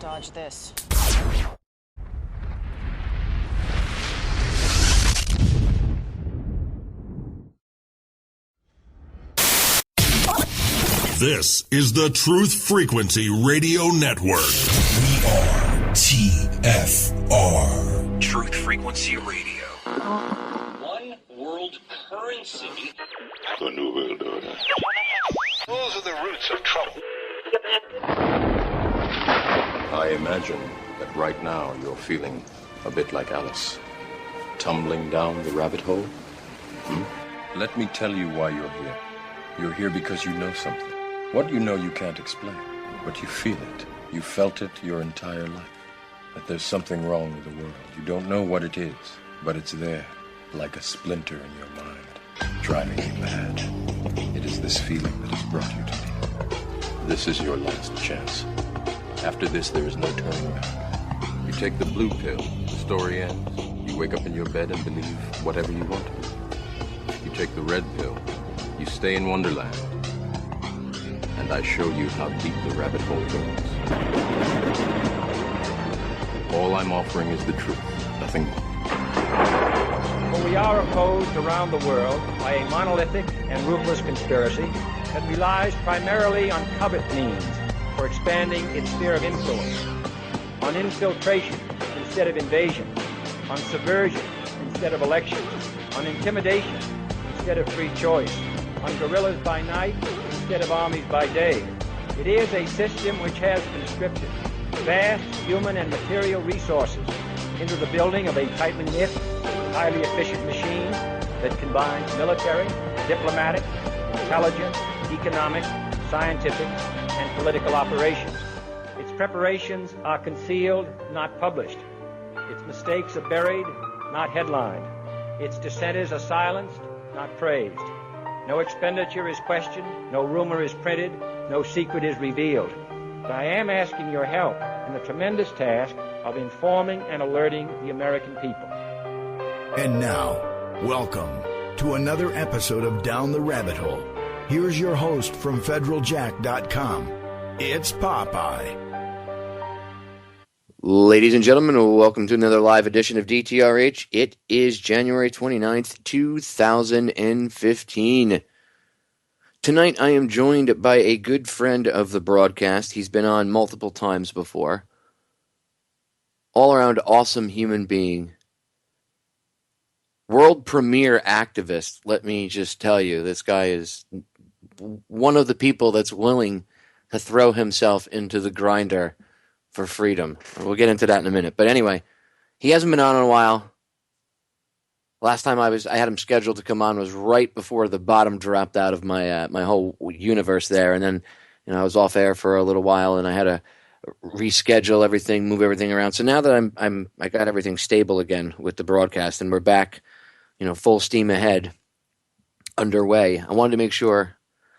Dodge this. This is the Truth Frequency Radio Network. We are TFR. Truth Frequency Radio. One world currency. The New World Order. Those are the roots of trouble. I imagine that right now you're feeling a bit like Alice, tumbling down the rabbit hole. Let me tell you why you're here. You're here because you know something. What you know you can't explain, but you feel it. You felt it your entire life. That there's something wrong with the world. You don't know what it is, but it's there, like a splinter in your mind, driving you mad. It is this feeling that has brought you to me. This is your last chance. After this, there is no turning back. You take the blue pill, the story ends. You wake up in your bed and believe whatever you want to. You take the red pill, you stay in Wonderland. And I show you how deep the rabbit hole goes. All I'm offering is the truth, nothing more. For we are opposed around the world by a monolithic and ruthless conspiracy that relies primarily on covert means for expanding its sphere of influence, on infiltration instead of invasion, on subversion instead of elections, on intimidation instead of free choice, on guerrillas by night instead of armies by day. It is a system which has conscripted vast human and material resources into the building of a tightly knit, highly efficient machine that combines military, diplomatic, intelligence, economic, scientific, and political operations. Its preparations are concealed, not published. Its mistakes are buried, not headlined. Its dissenters are silenced, not praised. No expenditure is questioned, no rumor is printed, no secret is revealed. But I am asking your help in the tremendous task of informing and alerting the American people. And now, welcome to another episode of Down the Rabbit Hole. Here's your host from federaljack.com. It's Popeye. Ladies and gentlemen, welcome to another live edition of DTRH. It is January 29th, 2015. Tonight I am joined by a good friend of the broadcast. He's been on multiple times before. All-around awesome human being. World premier activist. Let me just tell you, this guy is one of the people that's willing to throw himself into the grinder for freedom. We'll get into that in a minute. But anyway, he hasn't been on in a while. Last time I had him scheduled to come on was right before the bottom dropped out of my my whole universe there, and then I was off air for a little while, and I had to reschedule everything, move everything around. So now that I got everything stable again with the broadcast, and we're back, full steam ahead, underway. I wanted to make sure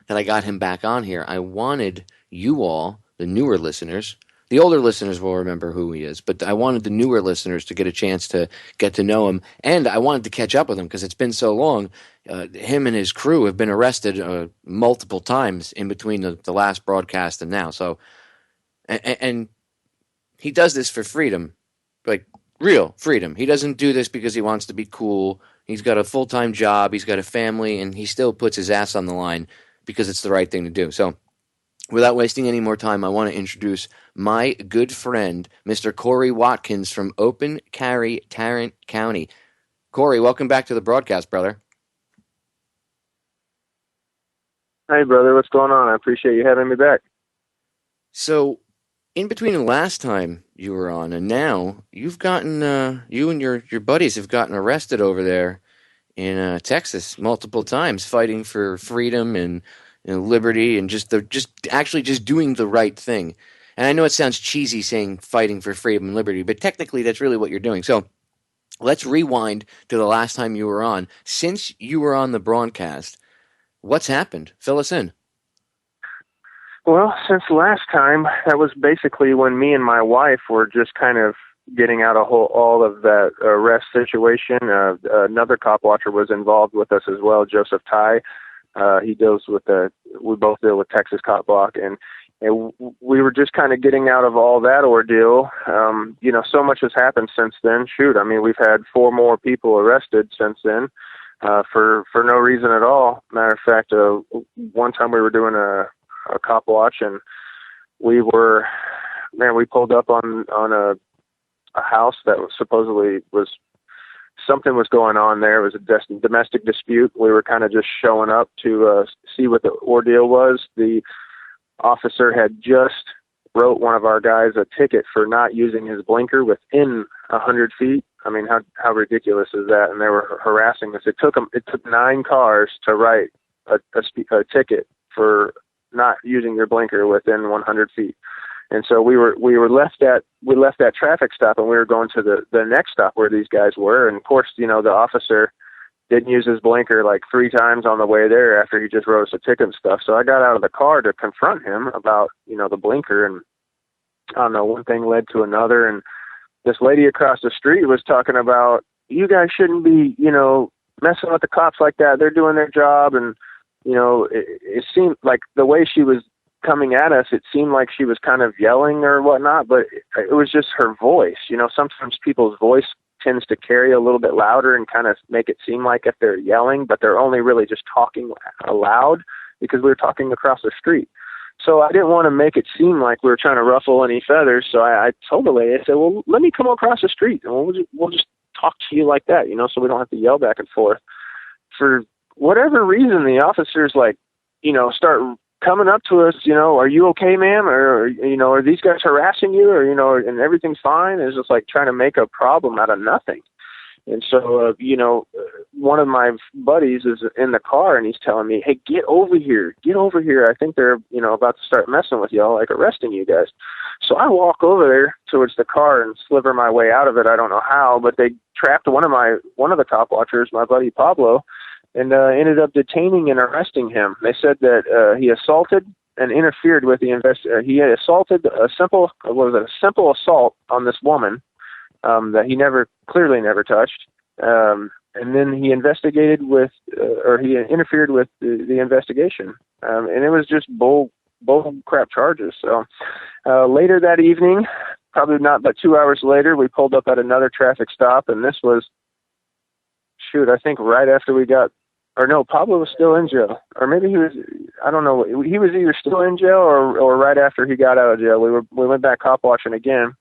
that I got him back on here. I wanted you all, the newer listeners. The older listeners will remember who he is, but I wanted the newer listeners to get a chance to get to know him, and I wanted to catch up with him because it's been so long. Him and his crew have been arrested multiple times in between the last broadcast and now. So, and he does this for freedom, like real freedom. He doesn't do this because he wants to be cool. He's got a full-time job. He's got a family, and he still puts his ass on the line because it's the right thing to do. So, without wasting any more time, I want to introduce my good friend, Mr. Korey Watkins from Open Carry Tarrant County. Korey, welcome back to the broadcast, brother. Hey, brother, what's going on? I appreciate you having me back. So, in between the last time you were on and now, you've gotten, you and your buddies have gotten arrested over there in Texas multiple times, fighting for freedom and liberty, and just doing the right thing. And I know it sounds cheesy saying fighting for freedom and liberty, but technically that's really what you're doing. So let's rewind to the last time you were on. Since you were on the broadcast, what's happened? Fill us in. Well, since last time, that was basically when me and my wife were just kind of getting out all of that arrest situation. Another cop watcher was involved with us as well, Joseph Ty. He deals with we both deal with Texas Cop Block, and And we were just kind of getting out of all that ordeal. So much has happened since then. Shoot, I mean, we've had 4 more people arrested since then for no reason at all. Matter of fact, one time we were doing a cop watch, and we pulled up on a house that was supposedly something was going on there. It was a domestic dispute. We were kind of just showing up to see what the ordeal was. The officer had just wrote one of our guys a ticket for not using his blinker within 100 feet. I mean, how ridiculous is that? And they were harassing us. It took 9 cars to write a ticket for not using your blinker within 100 feet. And so we left that traffic stop, and we were going to the next stop where these guys were. And of course, the officer didn't use his blinker like 3 times on the way there after he just wrote us a ticket and stuff. So I got out of the car to confront him about, the blinker, and I don't know, one thing led to another. And this lady across the street was talking about, you guys shouldn't be, messing with the cops like that. They're doing their job. And, it seemed like the way she was coming at us, it seemed like she was kind of yelling or whatnot, but it was just her voice. Sometimes people's voice tends to carry a little bit louder and kind of make it seem like if they're yelling, but they're only really just talking aloud because we were talking across the street. So I didn't want to make it seem like we were trying to ruffle any feathers. So I told the lady, I said, well, let me come across the street and we'll just talk to you like that, so we don't have to yell back and forth. For whatever reason, the officers start coming up to us, are you okay, ma'am? Or, are these guys harassing you? Or, and everything's fine. It's just like trying to make a problem out of nothing. And so, one of my buddies is in the car and he's telling me, hey, get over here. I think they're, about to start messing with y'all, like arresting you guys. So I walk over there towards the car and sliver my way out of it. I don't know how, but they trapped one of the cop watchers, my buddy Pablo, and ended up detaining and arresting him. They said that he assaulted and interfered with the he had assaulted a simple assault on this woman that he clearly never touched. And then he investigated he interfered with the investigation. And it was just bull crap charges. So later that evening, probably not but 2 hours later, we pulled up at another traffic stop, and this was, I think right after we got, or no, Pablo was still in jail, or maybe he was, I don't know, he was either still in jail or right after he got out of jail. We went back cop watching again,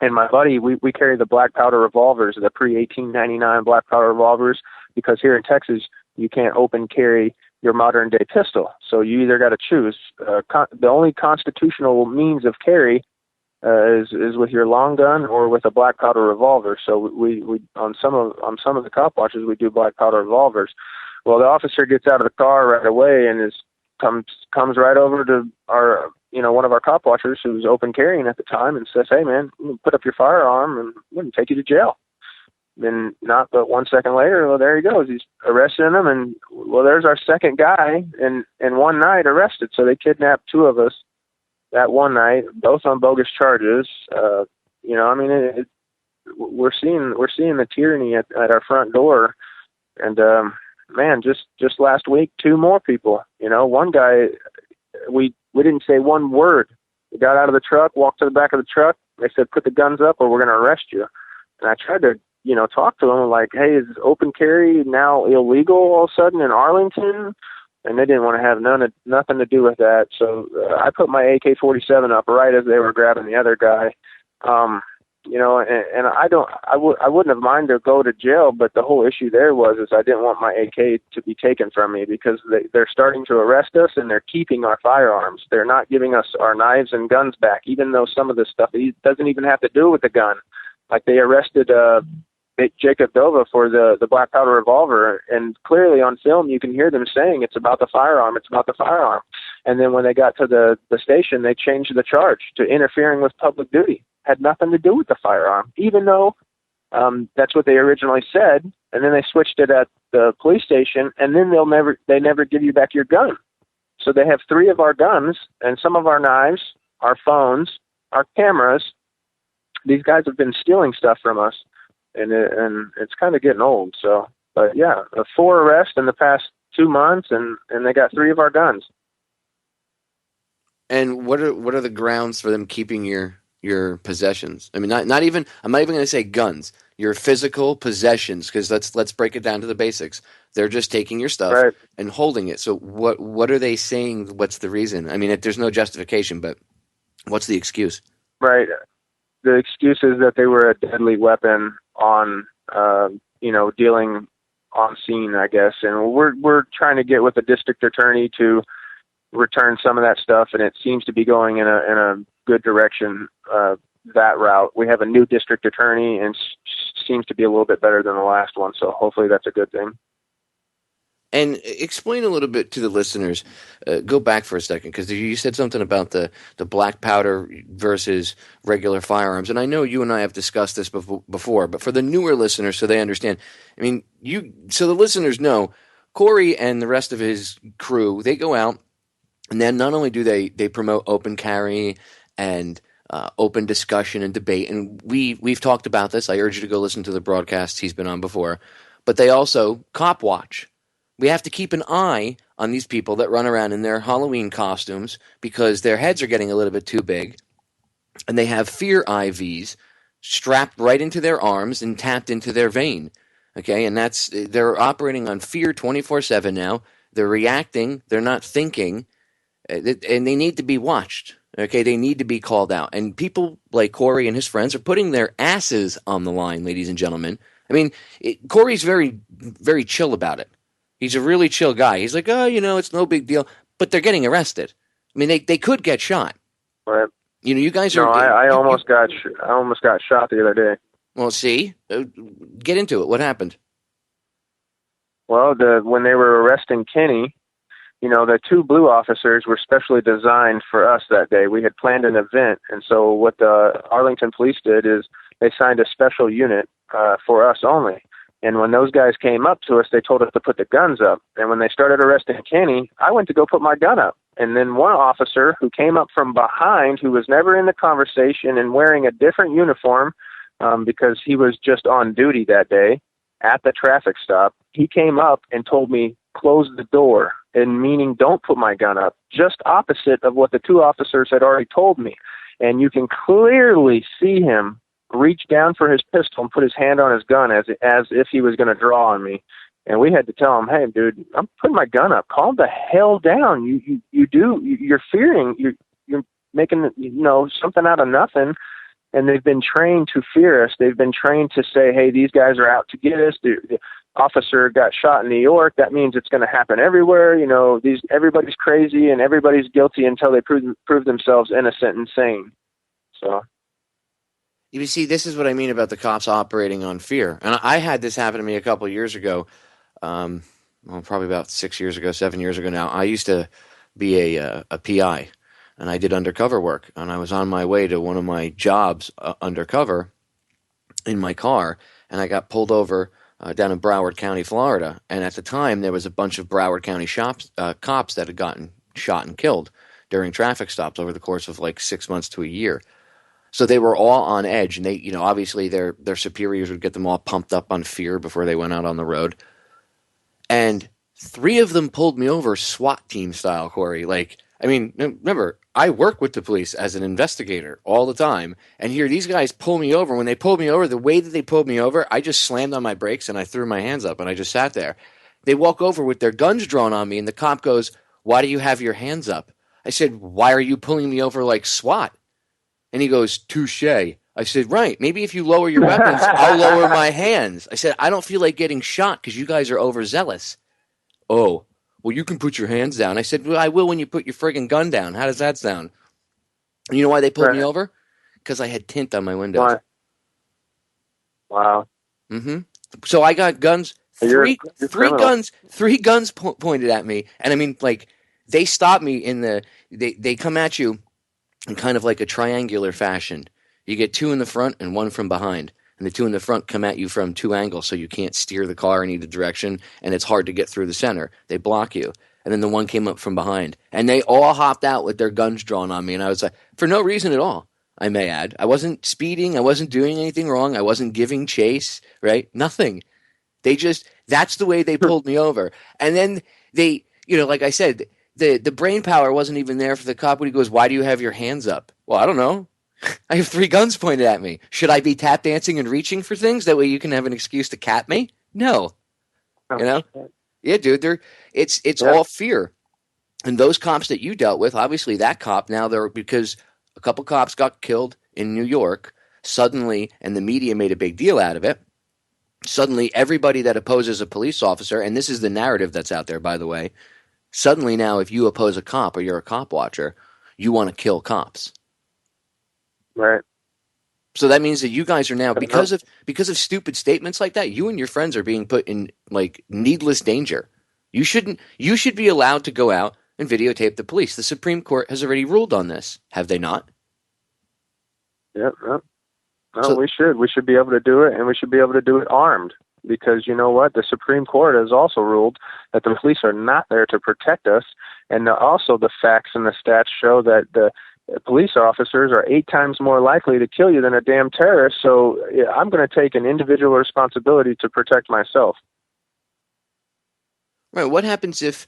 and my buddy, we carry the black powder revolvers, the pre-1899 black powder revolvers, because here in Texas, you can't open carry your modern day pistol. So you either got to choose. The only constitutional means of carry is with your long gun or with a black powder revolver. So we on some of the cop watches, we do black powder revolvers. Well, the officer gets out of the car right away and comes right over to our, one of our cop watchers who was open carrying at the time and says, hey man, put up your firearm and we're going to take you to jail. Then not but 1 second later, well, there he goes. He's arresting him, and well, there's our second guy in one night arrested. So they kidnapped 2 of us that one night, both on bogus charges. We're seeing the tyranny at our front door. And man, just last week, 2 more people. One guy, we didn't say one word. We got out of the truck, walked to the back of the truck. They said, put the guns up or we're going to arrest you. And I tried to, talk to them like, hey, is open carry now illegal all of a sudden in Arlington? And they didn't want to have nothing to do with that. So I put my AK-47 up right as they were grabbing the other guy. And I wouldn't have minded to go to jail, but the whole issue there is I didn't want my AK to be taken from me because they're starting to arrest us and they're keeping our firearms. They're not giving us our knives and guns back, even though some of this stuff doesn't even have to do with the gun. Like they arrested Jacob Dova for the black powder revolver, and clearly on film you can hear them saying it's about the firearm. And then when they got to the station, they changed the charge to interfering with public duty. Had nothing to do with the firearm, even though that's what they originally said. And then they switched it at the police station, and then they never give you back your gun. So they have 3 of our guns and some of our knives, our phones, our cameras. These guys have been stealing stuff from us. And it's kind of getting old. So, but yeah, 4 arrests in the past 2 months, and they got 3 of our guns. And what are the grounds for them keeping your possessions? I mean, not even, I'm not even going to say guns. Your physical possessions, because let's break it down to the basics. They're just taking your stuff Right. and holding it. So what are they saying? What's the reason? I mean, there's no justification, but what's the excuse? Right. The excuse is that they were a deadly weapon on, dealing on scene, I guess. And we're trying to get with the district attorney to return some of that stuff, and it seems to be going in a good direction. That route. We have a new district attorney, and seems to be a little bit better than the last one. So hopefully that's a good thing. And explain a little bit to the listeners. Go back for a second, because you said something about the black powder versus regular firearms. And I know you and I have discussed this before, but for the newer listeners, so they understand. I mean, so the listeners know, Korey and the rest of his crew, they go out, and then not only do they promote open carry and open discussion and debate, and we've talked about this. I urge you to go listen to the broadcasts he's been on before. But they also cop watch. We have to keep an eye on these people that run around in their Halloween costumes because their heads are getting a little bit too big, and they have fear IVs strapped right into their arms and tapped into their vein. Okay, and they're operating on fear 24/7 now. They're reacting. They're not thinking, and they need to be watched. Okay, they need to be called out. And people like Korey and his friends are putting their asses on the line, ladies and gentlemen. I mean, Korey's very, very chill about it. He's a really chill guy. He's like, it's no big deal. But they're getting arrested. I mean, they could get shot. Right. You guys are. No, I almost got shot the other day. Well, see, get into it. What happened? Well, when they were arresting Kenny, the two blue officers were specially designed for us that day. We had planned an event, and so what the Arlington police did is they signed a special unit for us only. And when those guys came up to us, they told us to put the guns up. And when they started arresting Kenny, I went to go put my gun up. And then one officer who came up from behind, who was never in the conversation and wearing a different uniform because he was just on duty that day at the traffic stop, he came up and told me, close the door, and meaning don't put my gun up, just opposite of what the two officers had already told me. And you can clearly see him reach down for his pistol and put his hand on his gun as if he was going to draw on me. And we had to tell him, hey, dude, I'm putting my gun up. Calm the hell down. You're fearing, you're making, something out of nothing. And they've been trained to fear us. They've been trained to say, hey, these guys are out to get us. The officer got shot in New York. That means it's going to happen everywhere. Everybody's crazy and everybody's guilty until they prove themselves innocent and sane. So. You see, this is what I mean about the cops operating on fear. And I had this happen to me a couple of years ago, probably about 7 years ago now. I used to be a PI, and I did undercover work. And I was on my way to one of my jobs undercover in my car, and I got pulled over down in Broward County, Florida. And at the time, there was a bunch of Broward County cops that had gotten shot and killed during traffic stops over the course of like 6 months to a year. So they were all on edge, and they, obviously their superiors would get them all pumped up on fear before they went out on the road. And 3 of them pulled me over SWAT team style, Korey. Like, I mean, remember, I work with the police as an investigator all the time, and here these guys pull me over. When they pulled me over, the way that they pulled me over, I just slammed on my brakes and I threw my hands up and I just sat there. They walk over with their guns drawn on me, and the cop goes, "Why do you have your hands up?" I said, "Why are you pulling me over like SWAT?" And he goes, "Touche." I said, "Right, maybe if you lower your weapons, I'll lower my hands." I said, "I don't feel like getting shot because you guys are overzealous." "Oh, well, you can put your hands down." I said, "Well, I will when you put your friggin' gun down. How does that sound?" And you know why they pulled me over? Because I had tint on my windows. Why? Wow. Mm-hmm. So I got guns, three guns pointed at me. And I mean, like, they stop me they come at you in kind of like a triangular fashion. You get 2 in the front and 1 from behind. And the 2 in the front come at you from 2 angles, so you can't steer the car in either direction, and it's hard to get through the center. They block you. And then the 1 came up from behind. And they all hopped out with their guns drawn on me. And I was like, for no reason at all, I may add. I wasn't speeding. I wasn't doing anything wrong. I wasn't giving chase, right? Nothing. That's the way they pulled me over. And then they, like I said, the brain power wasn't even there for the cop when he goes, "Why do you have your hands up?" Well, I don't know. I have 3 guns pointed at me. Should I be tap dancing and reaching for things? That way you can have an excuse to cap me? No. You know? Yeah, dude. It's all fear. And those cops that you dealt with, obviously that cop now because a couple cops got killed in New York suddenly, and the media made a big deal out of it. Suddenly, everybody that opposes a police officer, and this is the narrative that's out there, by the way, suddenly now if you oppose a cop or you're a cop watcher, you want to kill cops. Right. So that means that you guys are now, because of stupid statements like that, you and your friends are being put in like needless danger. You should be allowed to go out and videotape the police. The Supreme Court has already ruled on this, have they not? Yep. No, we should. We should be able to do it, and we should be able to do it armed. Because you know what? The Supreme Court has also ruled that the police are not there to protect us, and also the facts and the stats show that the police officers are 8 times more likely to kill you than a damn terrorist. So yeah, I'm going to take an individual responsibility to protect myself. Right. What happens if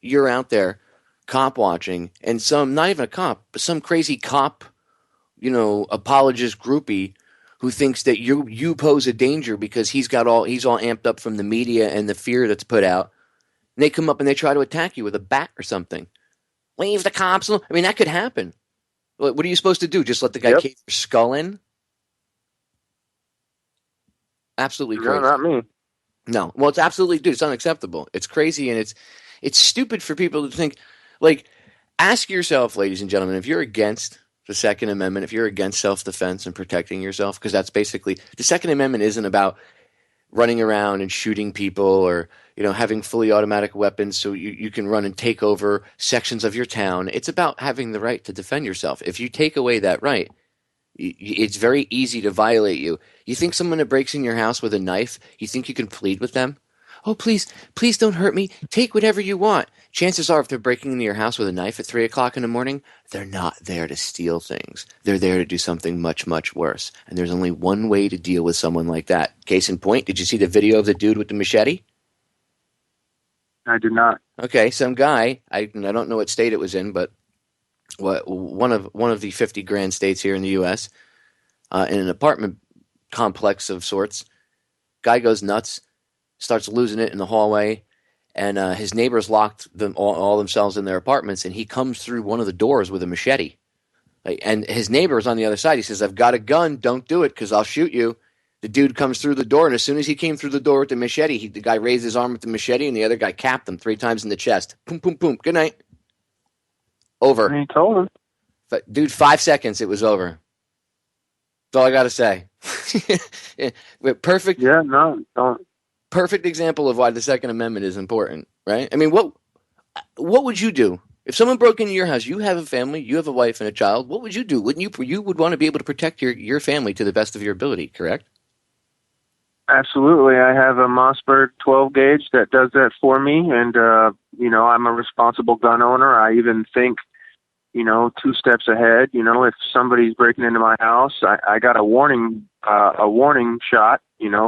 you're out there cop watching and not even a cop, but some crazy cop, apologist groupie who thinks that you pose a danger because he's all amped up from the media and the fear that's put out. And they come up and they try to attack you with a bat or something. Leave the cops alone. I mean, that could happen. What are you supposed to do? Just let the guy cave your skull in? Absolutely crazy. No, not me. No. Well, it's absolutely, dude, it's unacceptable. It's crazy, and it's stupid for people to think, like, ask yourself, ladies and gentlemen, if you're against the Second Amendment, if you're against self-defense and protecting yourself, because that's basically, the Second Amendment isn't about running around and shooting people or, having fully automatic weapons so you can run and take over sections of your town. It's about having the right to defend yourself. If you take away that right, it's very easy to violate you. You think someone that breaks in your house with a knife, you think you can plead with them? Oh, please don't hurt me. Take whatever you want. Chances are if they're breaking into your house with a knife at 3 o'clock in the morning, they're not there to steal things. They're there to do something much, much worse. And there's only one way to deal with someone like that. Case in point, did you see the video of the dude with the machete? I did not. Okay, some guy, I don't know what state it was in, but one of the 50 grand states here in the U.S., in an apartment complex of sorts, guy goes nuts, starts losing it in the hallway, and his neighbors locked all themselves in their apartments, and he comes through one of the doors with a machete. And his neighbor is on the other side. He says, "I've got a gun. Don't do it because I'll shoot you." The dude comes through the door, and as soon as he came through the door with the machete, the guy raised his arm with the machete, and the other guy capped him 3 times in the chest. Boom, boom, boom. Good night. Over. He told him. But, dude, 5 seconds, it was over. That's all I got to say. Perfect. Yeah, no, don't. Perfect example of why the Second Amendment is important, right? I mean, what would you do if someone broke into your house? You have a family, you have a wife and a child. What would you do? Wouldn't you would want to be able to protect your family to the best of your ability, correct? Absolutely. I have a Mossberg 12 gauge that does that for me. And, I'm a responsible gun owner. I even think, 2 steps ahead. If somebody's breaking into my house, I got a warning shot,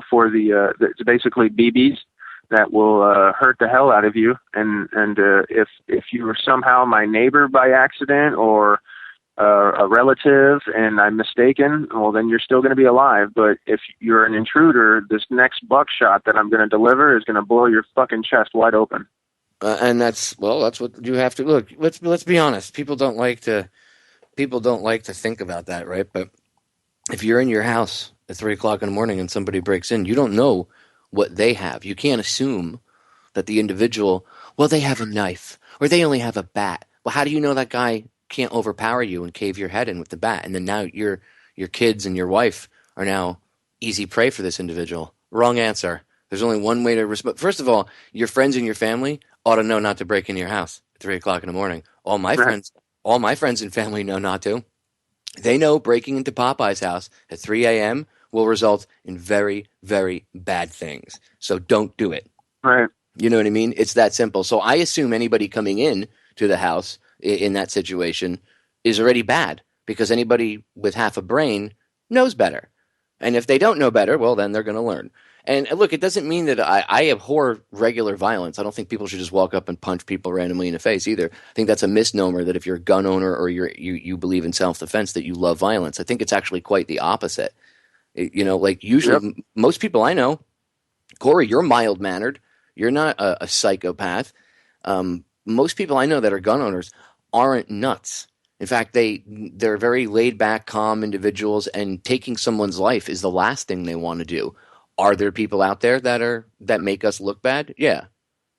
for it's basically BBs that will hurt the hell out of you. And if you were somehow my neighbor by accident or a relative and I'm mistaken, well, then you're still going to be alive. But if you're an intruder, this next buckshot that I'm going to deliver is going to blow your fucking chest wide open. And that's what you have to look. Let's be honest. People don't like to think about that, right? But if you're in your house at 3 o'clock in the morning and somebody breaks in, you don't know what they have. You can't assume that the individual, well, they have a knife or they only have a bat. Well, how do you know that guy can't overpower you and cave your head in with the bat? And then now your kids and your wife are now easy prey for this individual. Wrong answer. There's only one way to respond. First of all, your friends and your family ought to know not to break into your house at 3 o'clock in the morning. All my friends and family know not to. They know breaking into Popeye's house at 3 a.m. will result in very, very bad things. So don't do it. Right. You know what I mean? It's that simple. So I assume anybody coming in to the house in that situation is already bad because anybody with half a brain knows better. And if they don't know better, well, then they're going to learn. And look, it doesn't mean that I abhor regular violence. I don't think people should just walk up and punch people randomly in the face either. I think that's a misnomer that if you're a gun owner or you believe in self-defense that you love violence. I think it's actually quite the opposite. Like usually most people I know, Kory, you're mild-mannered. You're not a psychopath. Most people I know that are gun owners aren't nuts. In fact, they're very laid-back, calm individuals, and taking someone's life is the last thing they want to do. Are there people out there that make us look bad? Yeah.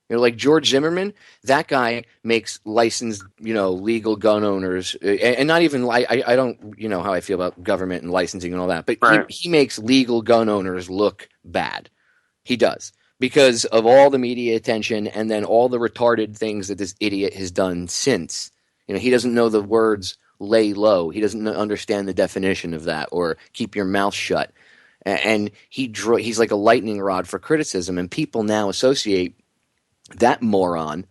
Like George Zimmerman, that guy makes licensed, legal gun owners, and not even, I don't, how I feel about government and licensing and all that, but Right. he makes legal gun owners look bad. He does. Because of all the media attention and then all the retarded things that this idiot has done since. He doesn't know the words lay low. He doesn't understand the definition of that, or keep your mouth shut. And he's like a lightning rod for criticism, and people now associate that moron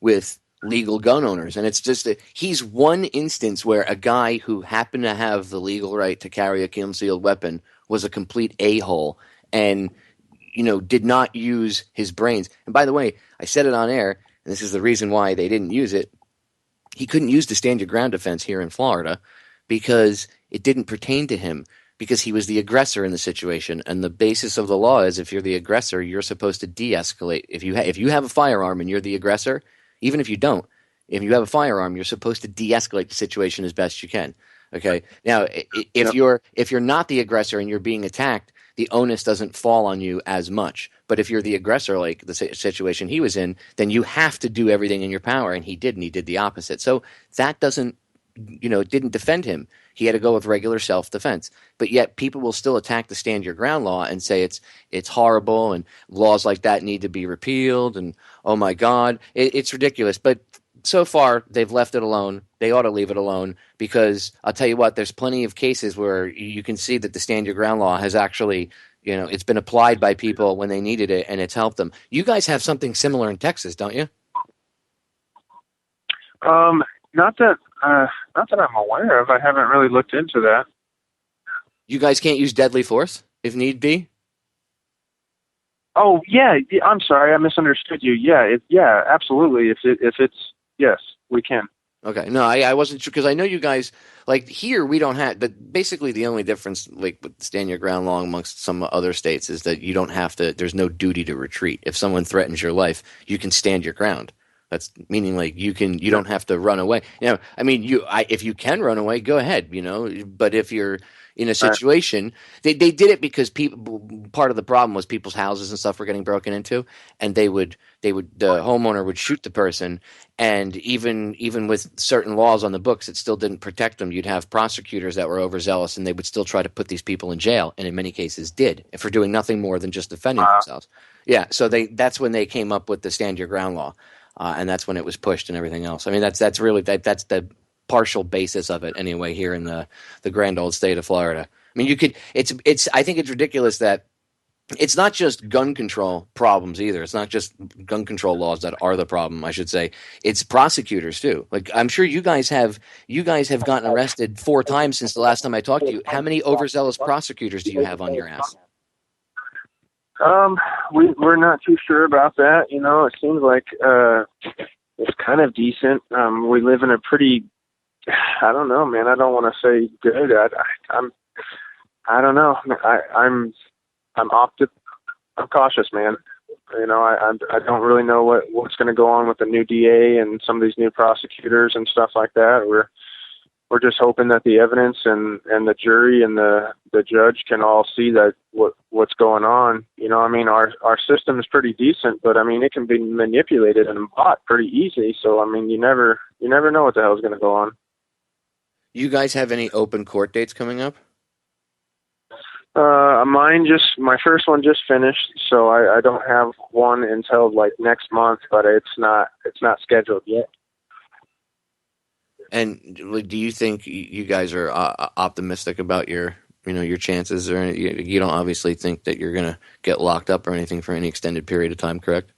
with legal gun owners. And it's just he's one instance where a guy who happened to have the legal right to carry a concealed weapon was a complete a-hole and did not use his brains. And by the way, I said it on air, and this is the reason why they didn't use it. He couldn't use the stand your ground defense here in Florida because it didn't pertain to him, because he was the aggressor in the situation. And the basis of the law is if you're the aggressor, you're supposed to de-escalate. If you have a firearm and you're the aggressor, even if you don't, if you have a firearm, you're supposed to de-escalate the situation as best you can. Okay. Now, if you're not the aggressor and you're being attacked, the onus doesn't fall on you as much. But if you're the aggressor, like the situation he was in, then you have to do everything in your power, and he did the opposite. So that didn't defend him. He had to go with regular self-defense. But yet people will still attack the stand your ground law and say it's horrible and laws like that need to be repealed and, oh my God, it's ridiculous. But so far, they've left it alone. They ought to leave it alone, because I'll tell you what, there's plenty of cases where you can see that the stand your ground law has actually, it's been applied by people when they needed it, and it's helped them. You guys have something similar in Texas, don't you? Not that I'm aware of. I haven't really looked into that. You guys can't use deadly force if need be? Oh yeah, I'm sorry, I misunderstood you. Yeah, absolutely. If it's yes, we can. Okay, no, I wasn't sure, because I know you guys, like here we don't have, but basically the only difference, like with stand your ground law amongst some other states, is that you don't have to. There's no duty to retreat. If someone threatens your life, you can stand your ground. That's meaning like you don't have to run away. If you can run away, go ahead. But if you're in a situation, they did it because part of the problem was people's houses and stuff were getting broken into, and the homeowner would shoot the person, and even with certain laws on the books, it still didn't protect them. You'd have prosecutors that were overzealous, and they would still try to put these people in jail, and in many cases did, for doing nothing more than just defending themselves. Yeah, so that's when they came up with the stand your ground law. And that's when it was pushed and everything else. I mean, that's really that's the partial basis of it anyway here in the grand old state of Florida. I mean, I think it's ridiculous that it's not just gun control problems either. It's not just gun control laws that are the problem, I should say. It's prosecutors too. Like, I'm sure you guys have gotten arrested 4 times since the last time I talked to you. How many overzealous prosecutors do you have on your ass? We're not too sure about that. It seems like it's kind of decent. We live in a pretty, I don't know, man. I don't want to say good. I don't know. I'm cautious, man. I don't really know what's going to go on with the new DA and some of these new prosecutors and stuff like that. We're just hoping that the evidence and the jury and the judge can all see that what's going on. Our system is pretty decent, but it can be manipulated and bought pretty easy. So you never know what the hell is going to go on. You guys have any open court dates coming up? My first one just finished, so I don't have one until like next month, but it's not scheduled yet. And do you think you guys are optimistic about your chances, or you don't obviously think that you're going to get locked up or anything for any extended period of time, correct?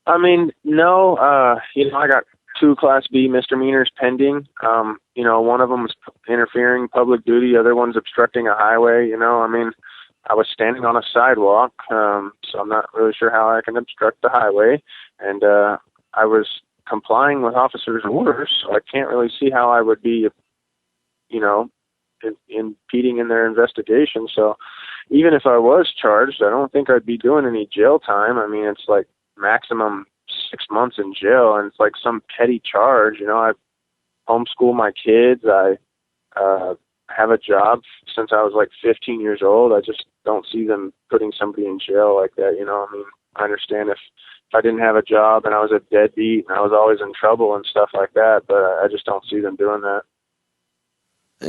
No. I got 2 Class B misdemeanors pending. One of them was interfering public duty. The other one's obstructing a highway. I was standing on a sidewalk, so I'm not really sure how I can obstruct the highway, and I was complying with officers' orders, so I can't really see how I would be, impeding in their investigation. So even if I was charged, I don't think I'd be doing any jail time. I mean, it's like maximum 6 months in jail, and it's like some petty charge. I homeschool my kids. I have a job since I was like 15 years old. I just don't see them putting somebody in jail like that. I mean, I understand if I didn't have a job and I was a deadbeat and I was always in trouble and stuff like that, but I just don't see them doing that.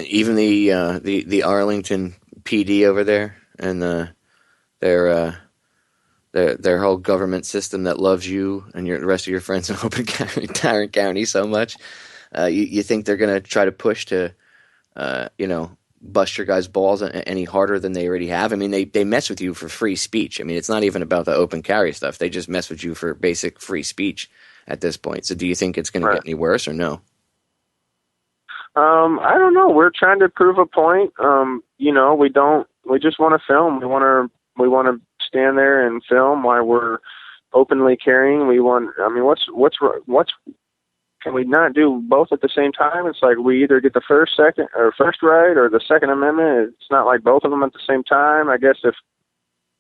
Even the Arlington PD over there and their whole government system that loves you and the rest of your friends in Open Carry Tarrant County so much, you think they're going to try to push to bust your guys' balls any harder than they already have? I mean, they mess with you for free speech. I mean, it's not even about the open carry stuff. They just mess with you for basic free speech at this point. So do you think it's going to get any worse or no? I don't know. We're trying to prove a point. We just want to film. We want to stand there and film while we're openly carrying. Can we not do both at the same time? It's like we either get the first right or the Second Amendment. It's not like both of them at the same time. I guess in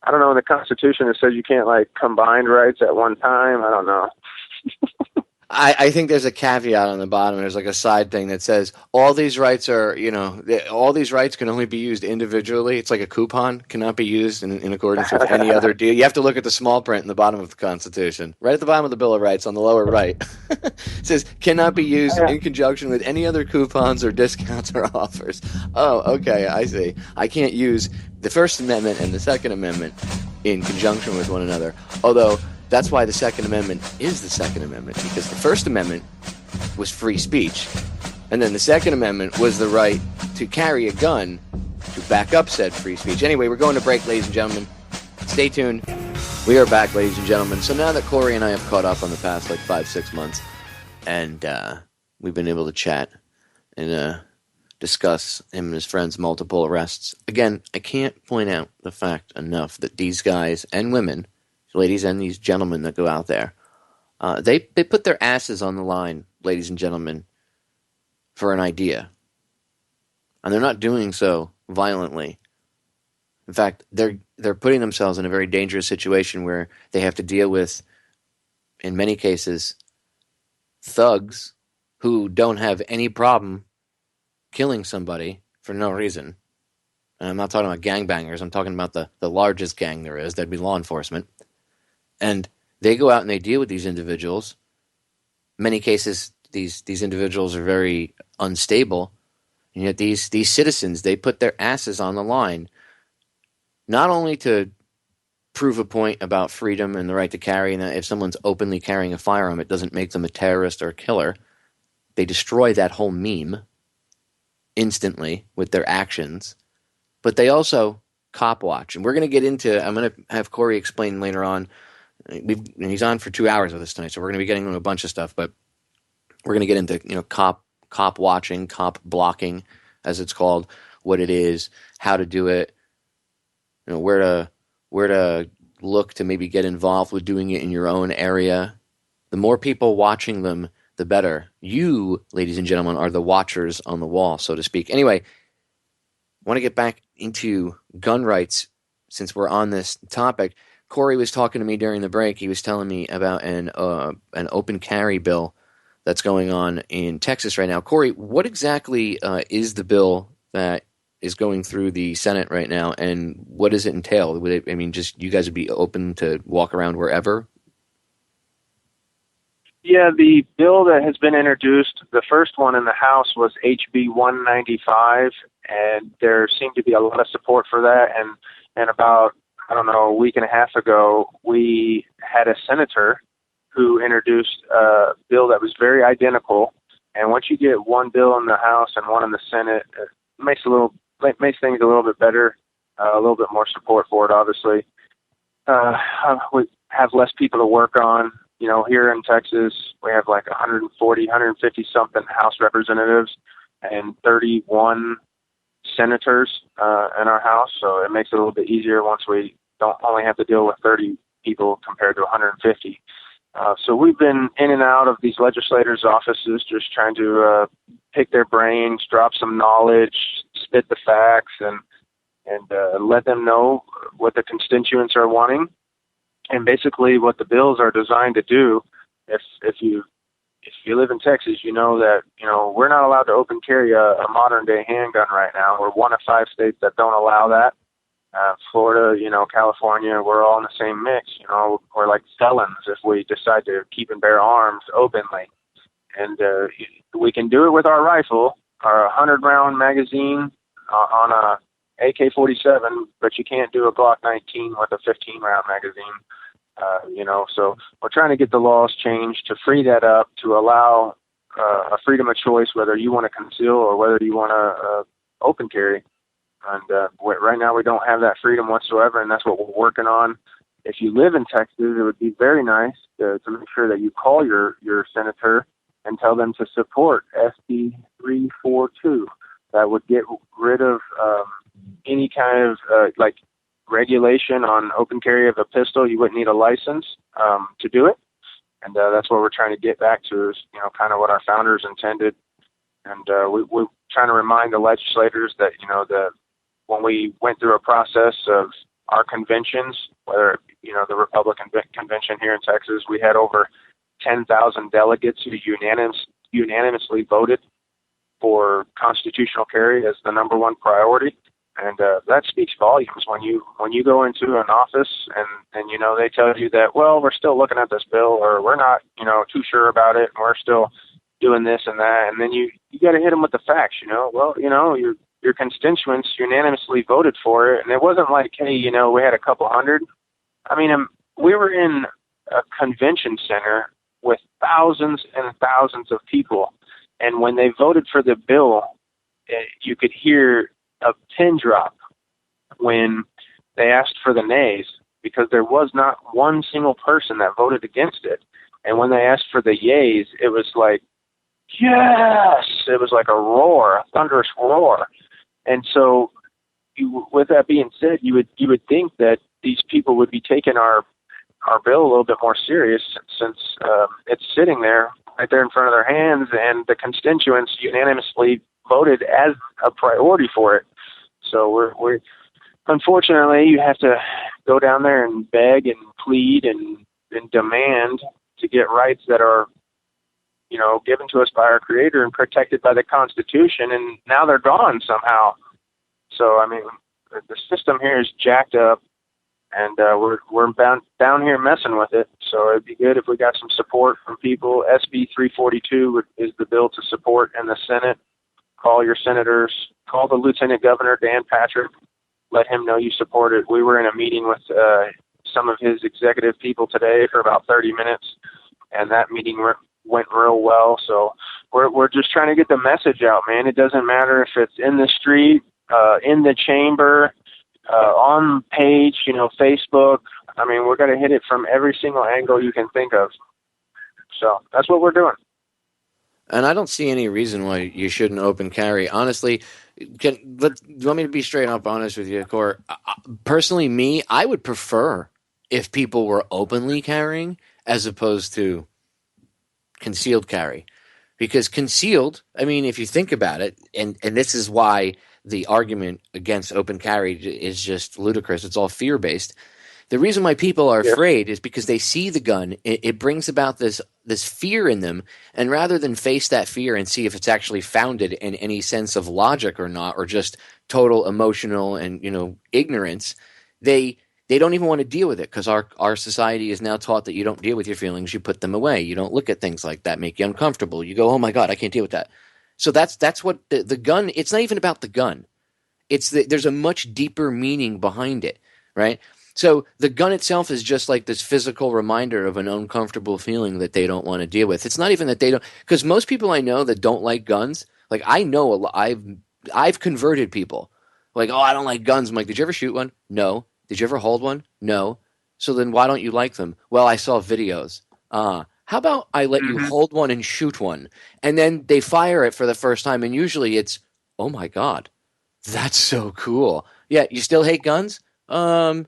the Constitution it says you can't like combine rights at one time. I don't know. I think there's a caveat on the bottom. There's like a side thing that says all these rights are, all these rights can only be used individually. It's like a coupon, cannot be used in accordance with any other deal. You have to look at the small print in the bottom of the Constitution. Right at the bottom of the Bill of Rights on the lower right. It says cannot be used in conjunction with any other coupons or discounts or offers. Oh, okay, I see. I can't use the First Amendment and the Second Amendment in conjunction with one another. Although that's why the Second Amendment is the Second Amendment, because the First Amendment was free speech, and then the Second Amendment was the right to carry a gun to back up said free speech. Anyway, we're going to break, ladies and gentlemen. Stay tuned. We are back, ladies and gentlemen. So now that Kory and I have caught up on the past 5-6 months, and we've been able to chat and discuss him and his friends' multiple arrests. Again, I can't point out the fact enough that these guys and women, ladies and these gentlemen that go out there, they put their asses on the line, ladies and gentlemen, for an idea. And they're not doing so violently. In fact, they're putting themselves in a very dangerous situation where they have to deal with, in many cases, thugs who don't have any problem killing somebody for no reason. And I'm not talking about gangbangers. I'm talking about the largest gang there is. That'd be law enforcement. And they go out and they deal with these individuals. In many cases, these individuals are very unstable. And yet these citizens, they put their asses on the line, not only to prove a point about freedom and the right to carry, and that if someone's openly carrying a firearm, it doesn't make them a terrorist or a killer. They destroy that whole meme instantly with their actions. But they also cop watch. And we're going to get into, I'm going to have Kory explain later on. He's on for 2 hours with us tonight, so we're going to be getting into a bunch of stuff, but we're going to get into, cop watching, cop blocking, as it's called, what it is, how to do it, where to look to maybe get involved with doing it in your own area. The more people watching them, the better. You, ladies and gentlemen, are the watchers on the wall, so to speak. Anyway, I want to get back into gun rights since we're on this topic. Kory was talking to me during the break. He was telling me about an open carry bill that's going on in Texas right now. Kory, what exactly is the bill that is going through the Senate right now, and what does it entail? Just you guys would be open to walk around wherever? Yeah, the bill that has been introduced, the first one in the House was HB 195, and there seemed to be a lot of support for that. And about, a week and a half ago, we had a senator who introduced a bill that was very identical. And once you get one bill in the House and one in the Senate, it makes things a little bit better, a little bit more support for it, obviously. We have less people to work on. Here in Texas, we have like 150 something House representatives and 31 senators in our house, so it makes it a little bit easier once we don't only have to deal with 30 people compared to 150. So we've been in and out of these legislators' offices just trying to pick their brains, drop some knowledge, spit the facts, and let them know what the constituents are wanting. And basically what the bills are designed to do, if you live in Texas, you know that, we're not allowed to open carry a modern day handgun right now. We're one of 5 states that don't allow that. Florida, California, we're all in the same mix. We're like felons if we decide to keep and bear arms openly. And we can do it with our rifle, our 100-round magazine on a AK-47, but you can't do a Glock 19 with a 15-round magazine. So we're trying to get the laws changed to free that up, to allow a freedom of choice, whether you want to conceal or whether you want to open carry. And right now we don't have that freedom whatsoever, and that's what we're working on. If you live in Texas, it would be very nice to make sure that you call your senator and tell them to support SB 342. That would get rid of any kind of regulation on open carry of a pistol. You wouldn't need a license to do it, and that's what we're trying to get back to, is kind of what our founders intended. And we're trying to remind the legislators that when we went through a process of our conventions, whether the Republican convention here in Texas, we had over 10,000 delegates who unanimously voted for constitutional carry as the number one priority. And that speaks volumes when you go into an office and they tell you that, well, we're still looking at this bill, or we're not too sure about it, and we're still doing this and that, and then you got to hit them with the facts. Well, your constituents unanimously voted for it, and it wasn't like, hey, we had a couple hundred. I mean, we were in a convention center with thousands and thousands of people, and when they voted for the bill, you could hear a pin drop when they asked for the nays, because there was not one single person that voted against it. And when they asked for the yays, it was like, yes! It was like a roar, a thunderous roar. And so, with that being said, you would think that these people would be taking our bill a little bit more serious, since it's sitting there right there in front of their hands, and the constituents unanimously voted as a priority for it. So we're unfortunately, you have to go down there and beg and plead and demand to get rights that are given to us by our Creator and protected by the Constitution, and now they're gone somehow. So, I mean, the system here is jacked up, and we're down here messing with it. So it'd be good if we got some support from people. SB 342 is the bill to support in the Senate. Call your senators. Call the Lieutenant Governor, Dan Patrick. Let him know you support it. We were in a meeting with some of his executive people today for about 30 minutes, and that meeting went real well. So we're just trying to get the message out, man. It doesn't matter if it's in the street, in the chamber, on page, Facebook. I mean, we're going to hit it from every single angle you can think of. So that's what we're doing. And I don't see any reason why you shouldn't open carry. Honestly, do you want me to be straight up honest with you, Korey? Personally, I would prefer if people were openly carrying as opposed to concealed carry. Because concealed, I mean, if you think about it, and this is why the argument against open carry is just ludicrous. It's all fear-based. The reason why people are afraid is because they see the gun. It brings about this fear in them, and rather than face that fear and see if it's actually founded in any sense of logic or not, or just total emotional and ignorance, they don't even want to deal with it, because our society is now taught that you don't deal with your feelings, you put them away. You don't look at things like that, make you uncomfortable. You go, oh my God, I can't deal with that. So that's what the gun. It's not even about the gun. There's a much deeper meaning behind it, right? So the gun itself is just like this physical reminder of an uncomfortable feeling that they don't want to deal with. It's not even that they don't, because most people I know that don't like guns, like I know a lot, I've converted people. Like, oh, I don't like guns. I'm like, did you ever shoot one? No. Did you ever hold one? No. So then why don't you like them? Well, I saw videos. How about I let you hold one and shoot one? And then they fire it for the first time, and usually it's, oh my God. That's so cool. Yeah, you still hate guns? I'm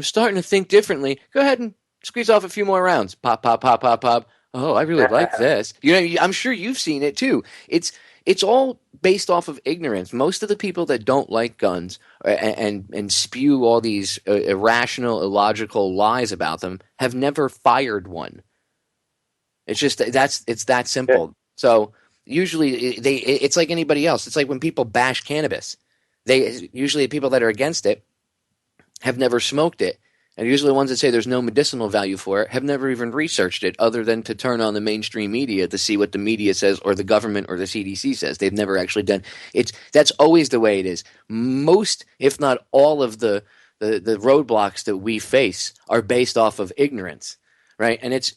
starting to think differently. Go ahead and squeeze off a few more rounds. Pop, pop, pop, pop, pop. Oh, I really like this. I'm sure you've seen it too. It's all based off of ignorance. Most of the people that don't like guns and spew all these irrational, illogical lies about them have never fired one. It's just it's that simple. So usually it's like anybody else. It's like when people bash cannabis. They usually people that are against it have never smoked it. And usually the ones that say there's no medicinal value for it have never even researched it other than to turn on the mainstream media to see what the media says or the government or the CDC says. They've never actually done it. That's always the way it is. Most, if not all of the roadblocks that we face are based off of ignorance, right? And it's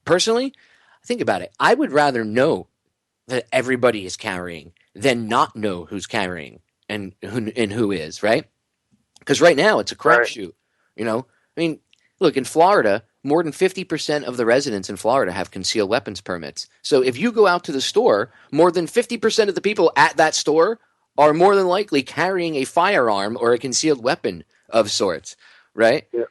personally, think about it. I would rather know that everybody is carrying than not know who's carrying and who is, right? Because right now it's a crapshoot. You know, I mean, look, in Florida, more than 50% of the residents in Florida have concealed weapons permits. So if you go out to the store, more than 50% of the people at that store are more than likely carrying a firearm or a concealed weapon of sorts, right? Yeah.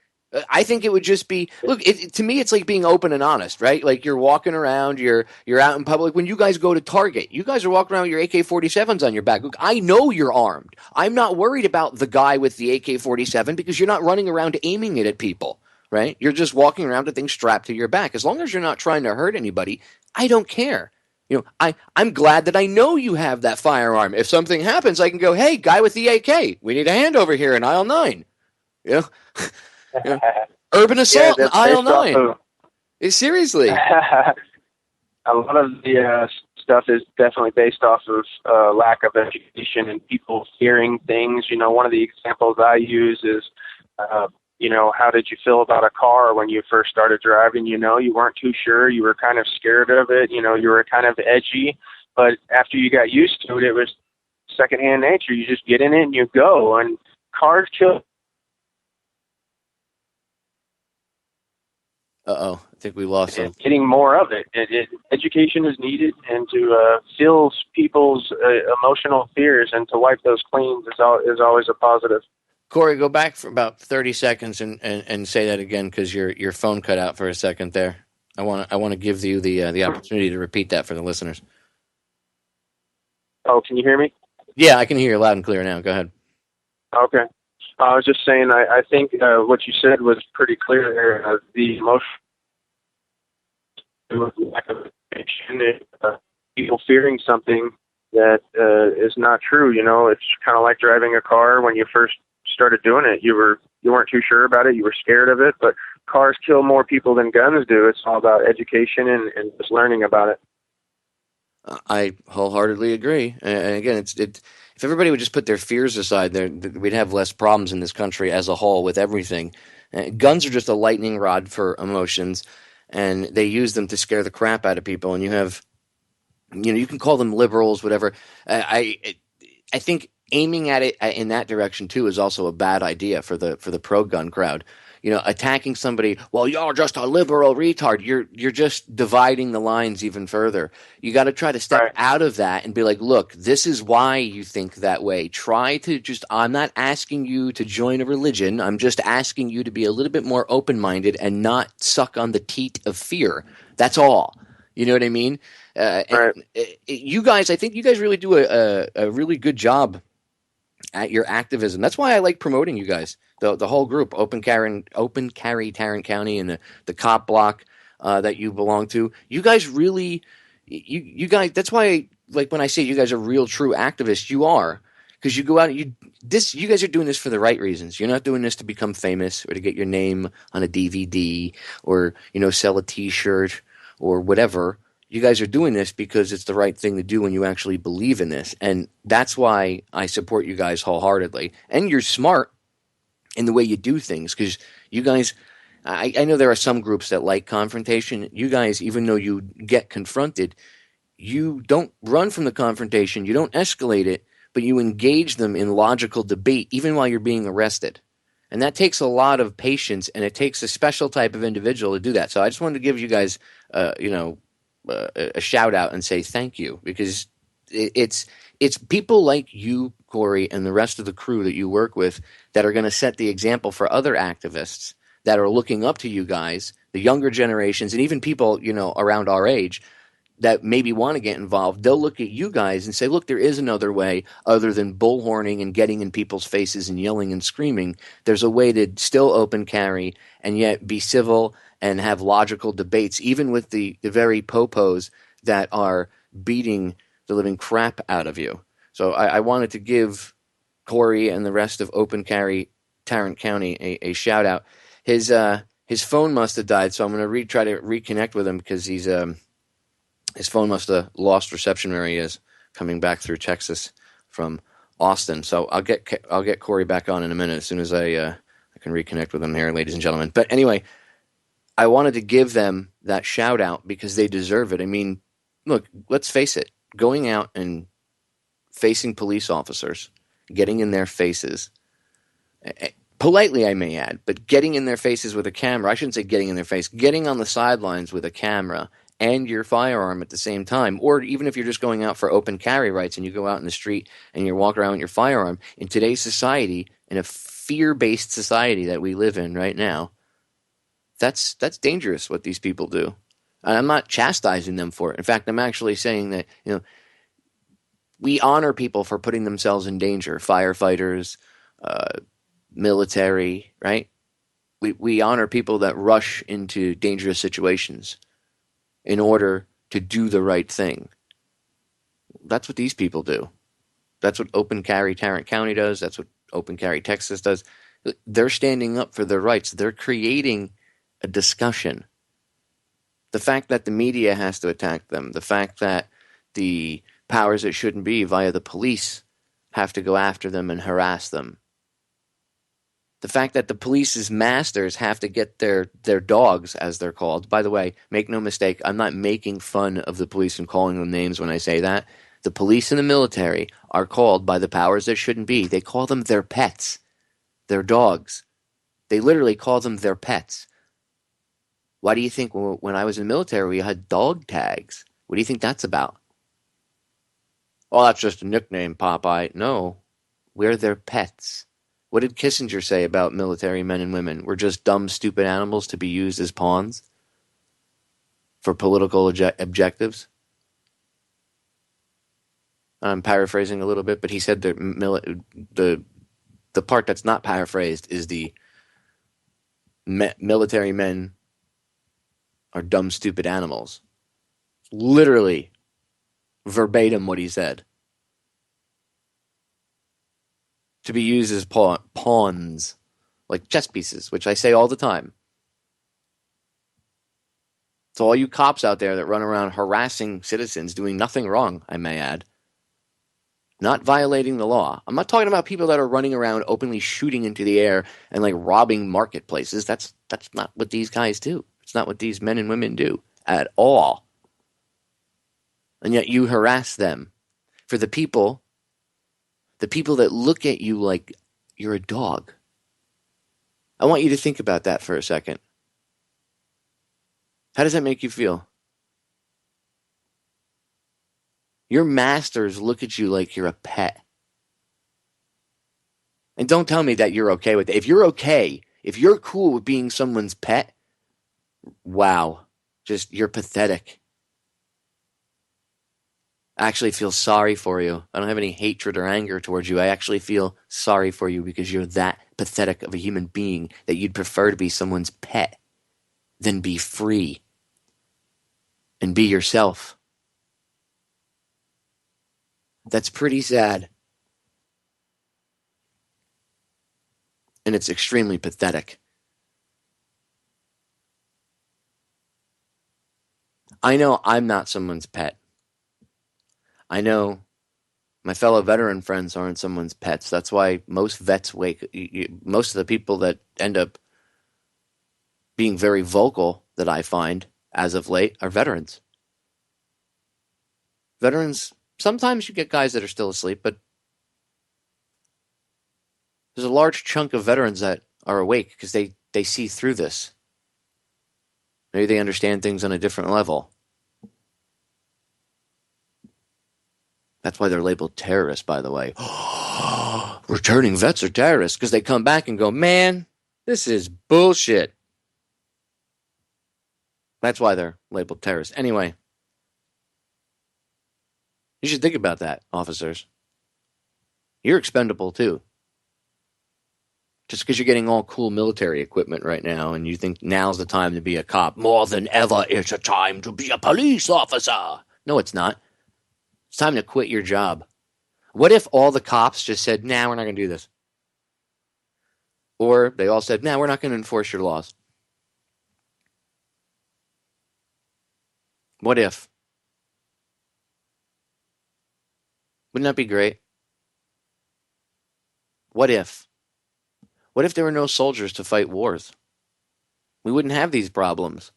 I think it would just be, look, to me, it's like being open and honest, right? Like you're walking around, you're out in public. When you guys go to Target, you guys are walking around with your AK-47s on your back. Look, I know you're armed. I'm not worried about the guy with the AK-47 because you're not running around aiming it at people, right? You're just walking around with things strapped to your back. As long as you're not trying to hurt anybody, I don't care. You know, I'm glad that I know you have that firearm. If something happens, I can go, hey, guy with the AK, we need a hand over here in aisle 9. You know? Yeah. Urban assault in aisle 9. Seriously. A lot of the stuff is definitely based off of lack of education and people fearing things. You know, one of the examples I use is, how did you feel about a car when you first started driving? You know, you weren't too sure. You were kind of scared of it. You know, you were kind of edgy. But after you got used to it, it was secondhand nature. You just get in it and you go. And cars kill. Uh-oh, I think we lost him. Getting more of it. Education is needed, and to fill people's emotional fears and to wipe those clean is always a positive. Korey, go back for about 30 seconds and say that again because your phone cut out for a second there. I want to give you the opportunity to repeat that for the listeners. Oh, can you hear me? Yeah, I can hear you loud and clear now. Go ahead. Okay. I was just saying, I think what you said was pretty clear there. The emotion, lack of information, people fearing something that is not true. You know, it's kind of like driving a car. When you first started doing it, you weren't too sure about it. You were scared of it. But cars kill more people than guns do. It's all about education and just learning about it. I wholeheartedly agree. And again, if everybody would just put their fears aside, we'd have less problems in this country as a whole with everything. Guns are just a lightning rod for emotions, and they use them to scare the crap out of people. And you can call them liberals, whatever. I think aiming at it in that direction too is also a bad idea for the pro-gun crowd. You know, attacking somebody, well, you're just a liberal retard. You're just dividing the lines even further. You got to try to step out of that and be like, look, this is why you think that way. Try to I'm not asking you to join a religion. I'm just asking you to be a little bit more open-minded and not suck on the teat of fear. That's all. You know what I mean? You guys, I think you guys really do a really good job at your activism. That's why I like promoting you guys. The whole group, Open Carry Tarrant County, and the cop block that you belong to. You guys really, you guys. That's why, like when I say you guys are real, true activists, you are, because you go out. You guys are doing this for the right reasons. You're not doing this to become famous or to get your name on a DVD or sell a T-shirt or whatever. You guys are doing this because it's the right thing to do when you actually believe in this, and that's why I support you guys wholeheartedly. And you're smart in the way you do things, because you guys, I know there are some groups that like confrontation. You guys, even though you get confronted, you don't run from the confrontation, you don't escalate it, but you engage them in logical debate even while you're being arrested. And that takes a lot of patience, and it takes a special type of individual to do that. So I just wanted to give you guys a shout out and say thank you, because it's people like you, Korey, and the rest of the crew that you work with that are going to set the example for other activists that are looking up to you guys, the younger generations, and even people, around our age that maybe want to get involved. They'll look at you guys and say, look, there is another way other than bullhorning and getting in people's faces and yelling and screaming. There's a way to still open carry and yet be civil and have logical debates, even with the very popos that are beating the living crap out of you. So I wanted to give Korey and the rest of Open Carry Tarrant County a shout out. His phone must have died, so I'm going to try to reconnect with him because his phone must have lost reception where he is, coming back through Texas from Austin. So I'll get Korey back on in a minute as soon as I can reconnect with him here, ladies and gentlemen. But anyway, I wanted to give them that shout out because they deserve it. I mean, look, let's face it, going out and facing police officers, getting in their faces, politely I may add, but getting in their faces with a camera, I shouldn't say getting in their face, getting on the sidelines with a camera and your firearm at the same time, or even if you're just going out for open carry rights and you go out in the street and you walk around with your firearm, in today's society, in a fear-based society that we live in right now, that's dangerous what these people do. And I'm not chastising them for it. In fact, I'm actually saying that, we honor people for putting themselves in danger, firefighters, military, right? We honor people that rush into dangerous situations in order to do the right thing. That's what these people do. That's what Open Carry Tarrant County does. That's what Open Carry Texas does. They're standing up for their rights. They're creating a discussion. The fact that the media has to attack them, the fact that the powers that shouldn't be via the police have to go after them and harass them, the fact that the police's masters have to get their dogs, as they're called. By the way, make no mistake, I'm not making fun of the police and calling them names when I say that. The police and the military are called by the powers that shouldn't be. They call them their pets, their dogs. They literally call them their pets. Why do you think when I was in the military we had dog tags? What do you think that's about? Oh, that's just a nickname, Popeye. No, we're their pets. What did Kissinger say about military men and women? We're just dumb, stupid animals to be used as pawns for political objectives. I'm paraphrasing a little bit, but he said the part that's not paraphrased is the military men are dumb, stupid animals. Literally, verbatim what he said. To be used as pawns, like chess pieces, which I say all the time. So all you cops out there that run around harassing citizens, doing nothing wrong, I may add, not violating the law. I'm not talking about people that are running around openly shooting into the air and like robbing marketplaces. That's not what these guys do. It's not what these men and women do at all. And yet you harass them for the people that look at you like you're a dog. I want you to think about that for a second. How does that make you feel? Your masters look at you like you're a pet. And don't tell me that you're okay with it. If you're okay, if you're cool with being someone's pet, wow, just you're pathetic. I actually feel sorry for you. I don't have any hatred or anger towards you. I actually feel sorry for you because you're that pathetic of a human being that you'd prefer to be someone's pet than be free and be yourself. That's pretty sad. And it's extremely pathetic. I know I'm not someone's pet. I know my fellow veteran friends aren't someone's pets. That's why most vets most of the people that end up being very vocal that I find as of late are veterans. Veterans, sometimes you get guys that are still asleep, but there's a large chunk of veterans that are awake because they see through this. Maybe they understand things on a different level. That's why they're labeled terrorists, by the way. returning vets are terrorists, because they come back and go, man, this is bullshit. That's why they're labeled terrorists. Anyway, you should think about that, officers. You're expendable too. Just because you're getting all cool military equipment right now and you think now's the time to be a cop, more than ever it's a time to be a police officer. No, it's not. It's time to quit your job. What if all the cops just said, nah, we're not going to do this? Or they all said, nah, we're not going to enforce your laws. What if? Wouldn't that be great? What if? What if there were no soldiers to fight wars? We wouldn't have these problems.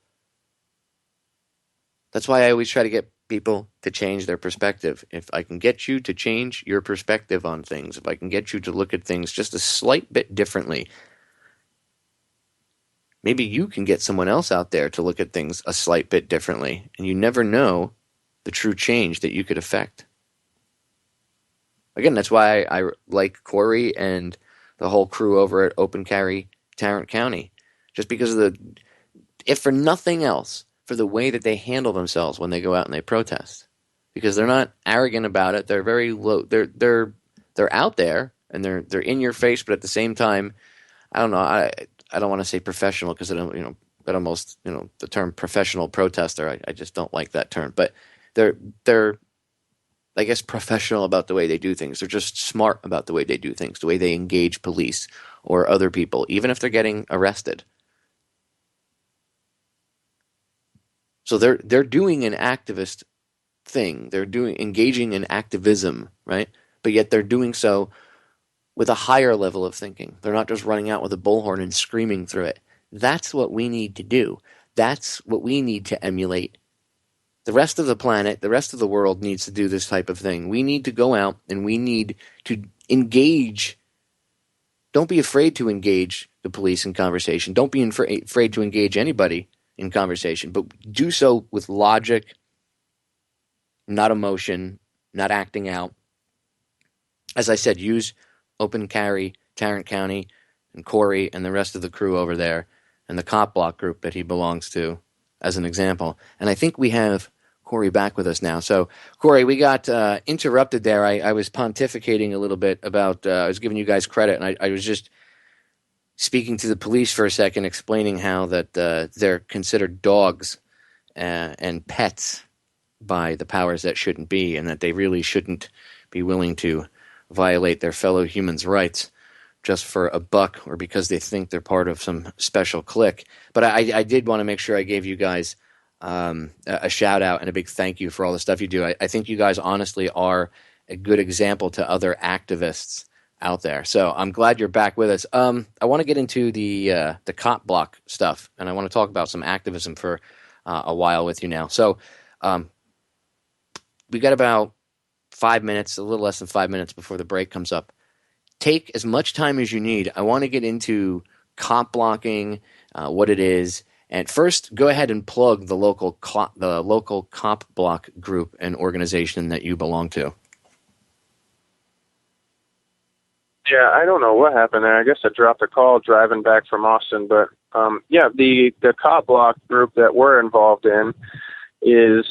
That's why I always try to get people to change their perspective. If I can get you to change your perspective on things, if I can get you to look at things just a slight bit differently, maybe you can get someone else out there to look at things a slight bit differently, and you never know the true change that you could affect. Again, that's why I like Korey and the whole crew over at Open Carry Tarrant County. Just because of if for nothing else, for the way that they handle themselves when they go out and they protest. Because they're not arrogant about it. They're very low. They're out there and they're in your face, but at the same time, I don't know. I don't want to say professional because that almost the term professional protester. I just don't like that term. But they're I guess professional about the way they do things. They're just smart about the way they do things, the way they engage police or other people, even if they're getting arrested. So they're doing an activist thing. They're engaging in activism, right? But yet they're doing so with a higher level of thinking. They're not just running out with a bullhorn and screaming through it. That's what we need to do. That's what we need to emulate. The rest of the planet, the rest of the world needs to do this type of thing. We need to go out and we need to engage. Don't be afraid to engage the police in conversation. Don't be afraid to engage anybody in conversation, but do so with logic, not emotion, not acting out. As I said, use Open Carry Tarrant County and Korey and the rest of the crew over there and the cop block group that he belongs to as an example. And I think we have Korey back with us now. So, Korey, we got interrupted there. I was pontificating a little bit about, I was giving you guys credit, and I was just speaking to the police for a second, explaining how that they're considered dogs and pets by the powers that shouldn't be, and that they really shouldn't be willing to violate their fellow humans' rights just for a buck or because they think they're part of some special clique. But I did want to make sure I gave you guys a shout out and a big thank you for all the stuff you do. I think you guys honestly are a good example to other activists out there. So I'm glad you're back with us. I want to get into the cop block stuff, and I want to talk about some activism for a while with you now. So we got about 5 minutes, a little less than 5 minutes before the break comes up. Take as much time as you need. I want to get into cop blocking, what it is. And first, go ahead and plug the local cop block group and organization that you belong to. Yeah, I don't know what happened there. I guess I dropped a call driving back from Austin. But, the cop block group that we're involved in is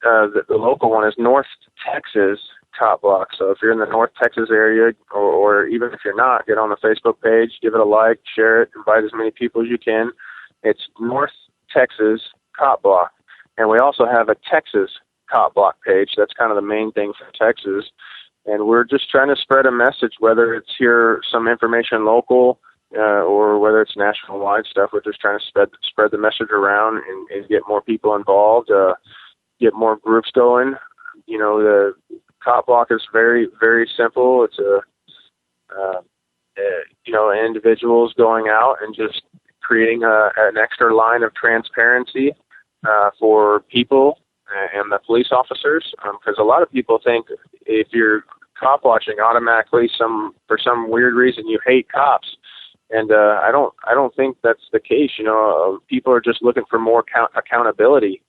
the local one is North Texas Cop Block. So if you're in the North Texas area, or even if you're not, get on the Facebook page, give it a like, share it, invite as many people as you can. It's North Texas Cop Block. And we also have a Texas Cop Block page. That's kind of the main thing for Texas. And we're just trying to spread a message, whether it's here some information local or whether it's national-wide stuff. We're just trying to spread the message around and get more people involved, get more groups going. The cop block is very, very simple. It's individuals going out and just creating an extra line of transparency for people and the police officers, because a lot of people think if you're cop watching, automatically for some weird reason you hate cops, and I don't think that's the case. People are just looking for more accountability,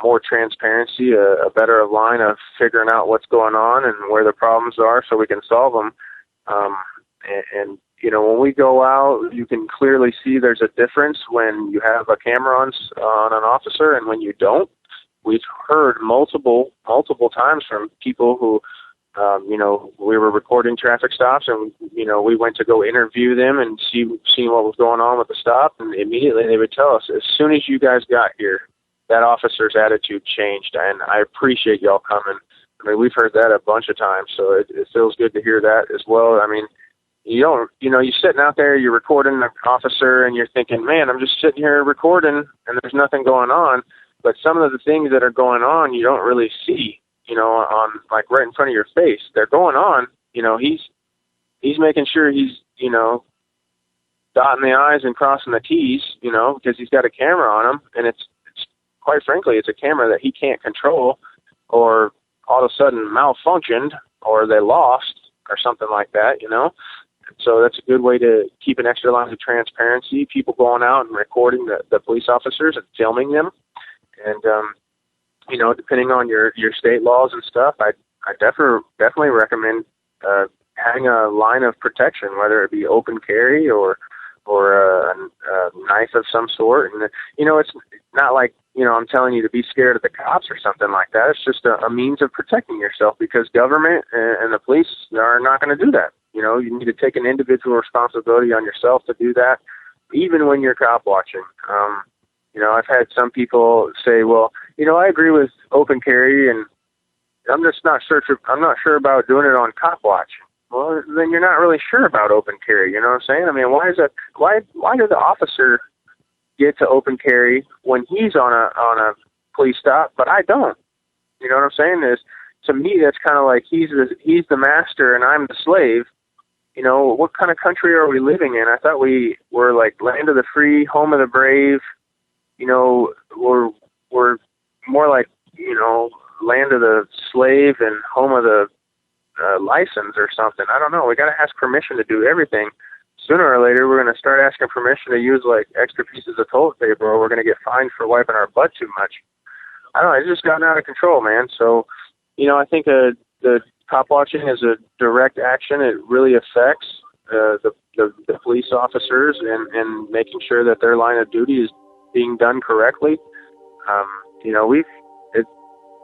more transparency, a better line of figuring out what's going on and where the problems are, so we can solve them. And you know, when we go out, you can clearly see there's a difference when you have a camera on an officer and when you don't. We've heard multiple times from people who, you know, we were recording traffic stops, and you know, we went to go interview them and see what was going on with the stop, and immediately they would tell us, as soon as you guys got here, that officer's attitude changed, and I appreciate y'all coming. I mean, we've heard that a bunch of times, so it feels good to hear that as well. I mean, you're sitting out there, you're recording the officer, and you're thinking, man, I'm just sitting here recording, and there's nothing going on. But some of the things that are going on, you don't really see, you know, on like right in front of your face. They're going on. You know, he's making sure he's, you know, dotting the I's and crossing the T's, you know, because he's got a camera on him, and it's quite frankly, it's a camera that he can't control, or all of a sudden malfunctioned, or they lost, or something like that, you know. So that's a good way to keep an extra line of transparency. People going out and recording the police officers and filming them. And, you know, depending on your state laws and stuff, I definitely recommend having a line of protection, whether it be open carry or a knife of some sort. And, you know, it's not like, you know, I'm telling you to be scared of the cops or something like that. It's just a means of protecting yourself, because government and the police are not going to do that. You know, you need to take an individual responsibility on yourself to do that, even when you're cop watching. You know, I've had some people say, well, you know, I agree with open carry, and I'm just not sure. I'm not sure about doing it on cop watch. Well, then you're not really sure about open carry. You know what I'm saying? I mean, why is that? Why does the officer get to open carry when he's on a police stop, but I don't? You know what I'm saying? Is, to me, that's kind of like he's the master and I'm the slave. You know, what kind of country are we living in? I thought we were like land of the free, home of the brave. You know, we're more like, you know, land of the slave and home of the license or something. I don't know. We got to ask permission to do everything. Sooner or later, we're going to start asking permission to use like extra pieces of toilet paper, or we're going to get fined for wiping our butt too much. I don't know. It's just gotten out of control, man. So, you know, I think the cop watching is a direct action. It really affects the police officers and making sure that their line of duty is being done correctly. You know, we've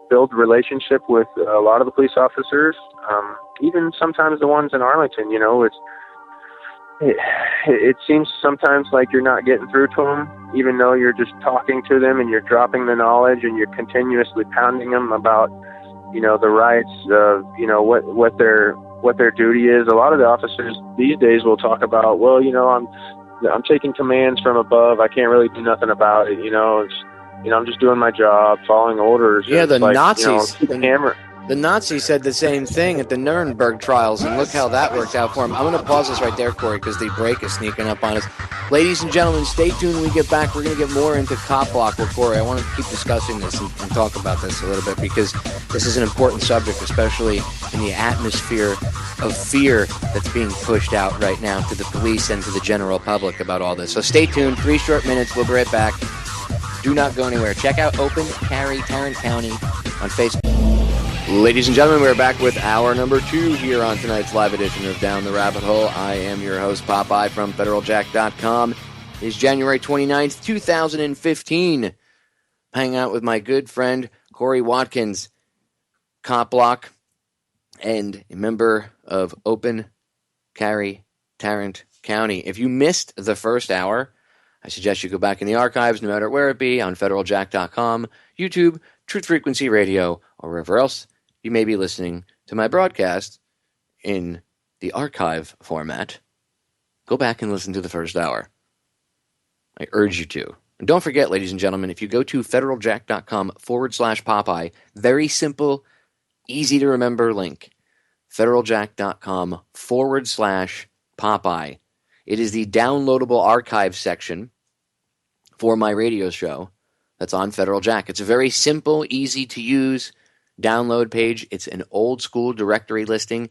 built relationship with a lot of the police officers, even sometimes the ones in Arlington. You know, it seems sometimes like you're not getting through to them, even though you're just talking to them and you're dropping the knowledge and you're continuously pounding them about, you know, the rights of, you know, what their duty is. A lot of the officers these days will talk about, well, you know, I'm taking commands from above. I can't really do nothing about it. You know, I'm just doing my job, following orders. Yeah, the Nazis. You know, the Nazis said the same thing at the Nuremberg trials, and look how that worked out for them. I'm going to pause this right there, Korey, because the break is sneaking up on us. Ladies and gentlemen, stay tuned when we get back. We're going to get more into cop block with Korey. I want to keep discussing this and talk about this a little bit, because this is an important subject, especially in the atmosphere of fear that's being pushed out right now to the police and to the general public about all this. So stay tuned. 3 short minutes. We'll be right back. Do not go anywhere. Check out Open Carry Tarrant County on Facebook. Ladies and gentlemen, we're back with hour number 2 here on tonight's live edition of Down the Rabbit Hole. I am your host, Popeye, from FederalJack.com. It's January 29th, 2015. Hanging out with my good friend, Korey Watkins, cop block, and a member of Open Carry Tarrant County. If you missed the first hour, I suggest you go back in the archives, no matter where it be, on FederalJack.com, YouTube, Truth Frequency Radio, or wherever else you may be listening to my broadcast in the archive format. Go back and listen to the first hour. I urge you to. And don't forget, ladies and gentlemen, if you go to federaljack.com/Popeye, very simple, easy to remember link, federaljack.com/Popeye. It is the downloadable archive section for my radio show that's on Federal Jack. It's a very simple, easy to use download page. It's an old school directory listing.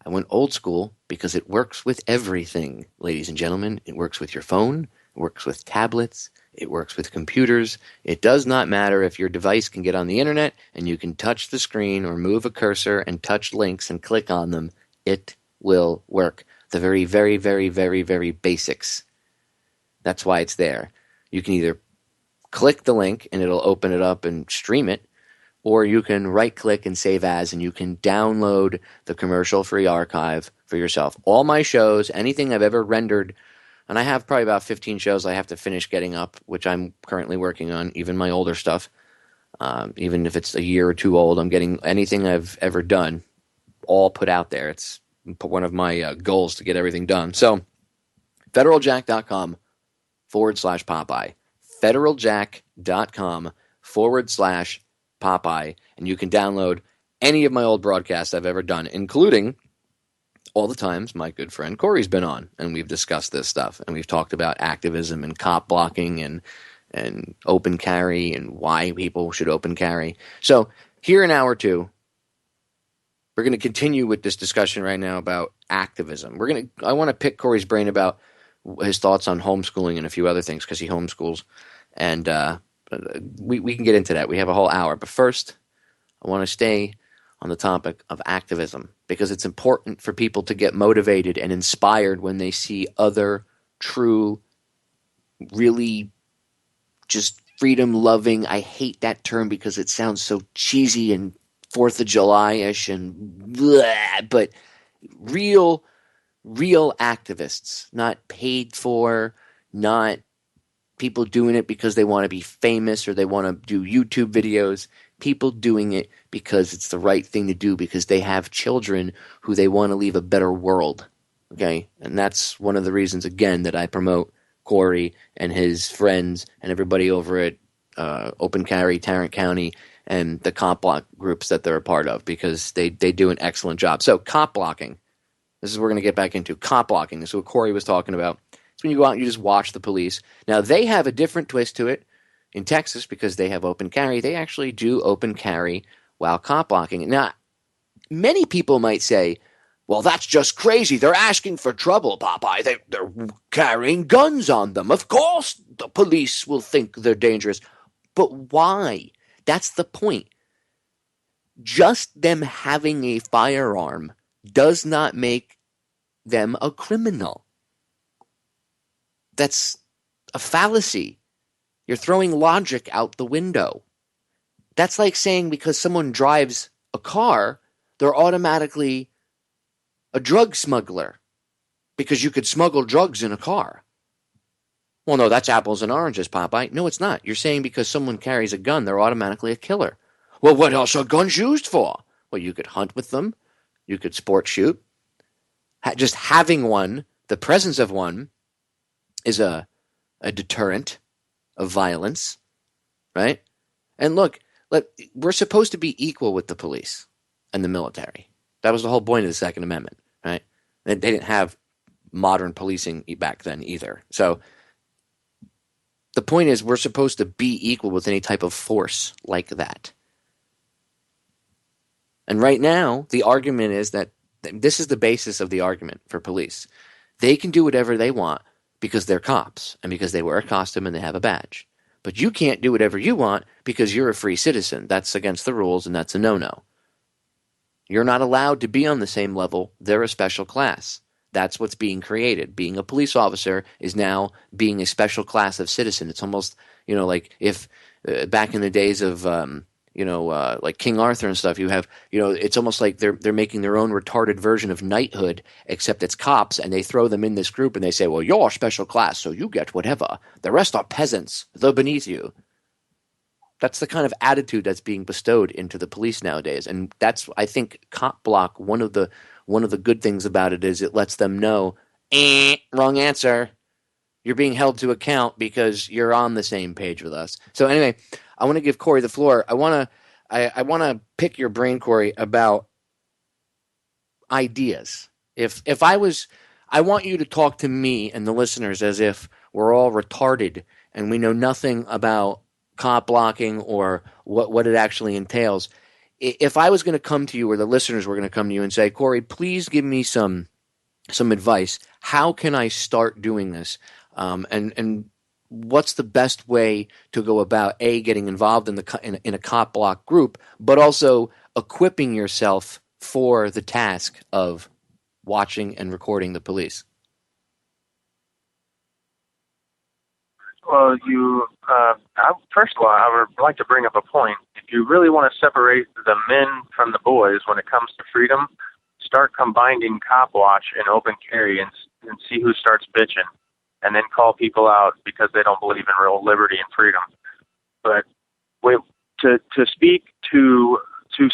I went old school because it works with everything, ladies and gentlemen. It works with your phone. It works with tablets. It works with computers. It does not matter if your device can get on the internet and you can touch the screen or move a cursor and touch links and click on them. It will work. The very, very, very, very, very basics. That's why it's there. You can either click the link and it'll open it up and stream it, or you can right-click and save as, and you can download the commercial-free archive for yourself. All my shows, anything I've ever rendered, and I have probably about 15 shows I have to finish getting up, which I'm currently working on, even my older stuff. Even if it's a year or two old, I'm getting anything I've ever done all put out there. It's one of my goals to get everything done. So, federaljack.com/Popeye. federaljack.com/Popeye. And you can download any of my old broadcasts I've ever done, including all the times my good friend Korey's been on. And we've discussed this stuff. And we've talked about activism and cop blocking and open carry and why people should open carry. So here in hour two, we're going to continue with this discussion right now about activism. I want to pick Korey's brain about his thoughts on homeschooling and a few other things because he homeschools. And we can get into that. We have a whole hour. But first, I want to stay on the topic of activism because it's important for people to get motivated and inspired when they see other true, really just freedom-loving. I hate that term because it sounds so cheesy and 4th of July-ish and bleh, but real activists, not paid for, not people doing it because they want to be famous or they want to do YouTube videos, people doing it because it's the right thing to do because they have children who they want to leave a better world, okay? And that's one of the reasons, again, that I promote Kory and his friends and everybody over at Open Carry Tarrant County and the cop block groups that they're a part of because they do an excellent job. So cop blocking, this is what we're going to get back into. Cop blocking, this is what Kory was talking about. It's when you go out and you just watch the police. Now, they have a different twist to it in Texas because they have open carry. They actually do open carry while cop blocking. Now, many people might say, well, that's just crazy. They're asking for trouble, Popeye. They're carrying guns on them. Of course the police will think they're dangerous. But why? That's the point. Just them having a firearm does not make them a criminal. That's a fallacy. You're throwing logic out the window. That's like saying because someone drives a car, they're automatically a drug smuggler because you could smuggle drugs in a car. Well, no, that's apples and oranges, Popeye. No, it's not. You're saying because someone carries a gun, they're automatically a killer. Well, what else are guns used for? Well, you could hunt with them. You could sport shoot. Just having one, the presence of one, is a deterrent of violence, right? And look, we're supposed to be equal with the police and the military. That was the whole point of the Second Amendment, right? They didn't have modern policing back then either. So the point is we're supposed to be equal with any type of force like that. And right now, the argument is that this is the basis of the argument for police. They can do whatever they want because they're cops and because they wear a costume and they have a badge. But you can't do whatever you want because you're a free citizen. That's against the rules and that's a no-no. You're not allowed to be on the same level. They're a special class. That's what's being created. Being a police officer is now being a special class of citizen. It's almost, like if back in the days of, like King Arthur and stuff, you have, it's almost like they're making their own retarded version of knighthood, except it's cops, and they throw them in this group and they say, well, you're a special class, so you get whatever. The rest are peasants. They're beneath you. That's the kind of attitude that's being bestowed into the police nowadays. And that's, I think, cop block, one of the good things about it is it lets them know, wrong answer. You're being held to account because you're on the same page with us. So anyway, I want to give Kory the floor. I want to pick your brain, Kory, about ideas. I want you to talk to me and the listeners as if we're all retarded and we know nothing about cop blocking or what it actually entails. If I was going to come to you or the listeners were going to come to you and say, Kory, please give me some advice. How can I start doing this? And what's the best way to go about getting involved in a cop block group, but also equipping yourself for the task of watching and recording the police? Well, first of all, I would like to bring up a point. If you really want to separate the men from the boys when it comes to freedom, start combining cop watch and open carry and see who starts bitching, and then call people out because they don't believe in real liberty and freedom. But to speak to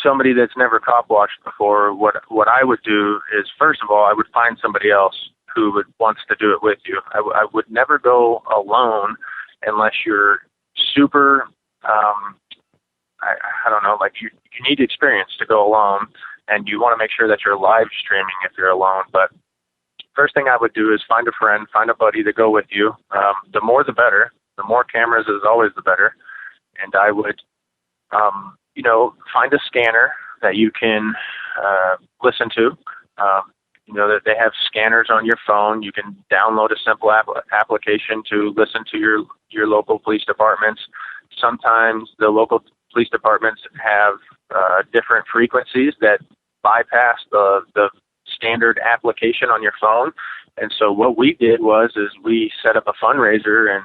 somebody that's never cop watched before, what I would do is, first of all, I would find somebody else who wants to do it with you. I would never go alone unless you're super, I don't know, like you need experience to go alone, and you want to make sure that you're live streaming if you're alone. But first thing I would do is find a friend, find a buddy to go with you. The more the better. The more cameras is always the better. And I would, find a scanner that you can listen to. That they have scanners on your phone. You can download a simple application to listen to your local police departments. Sometimes the local police departments have different frequencies that bypass the standard application on your phone. And so what we did was we set up a fundraiser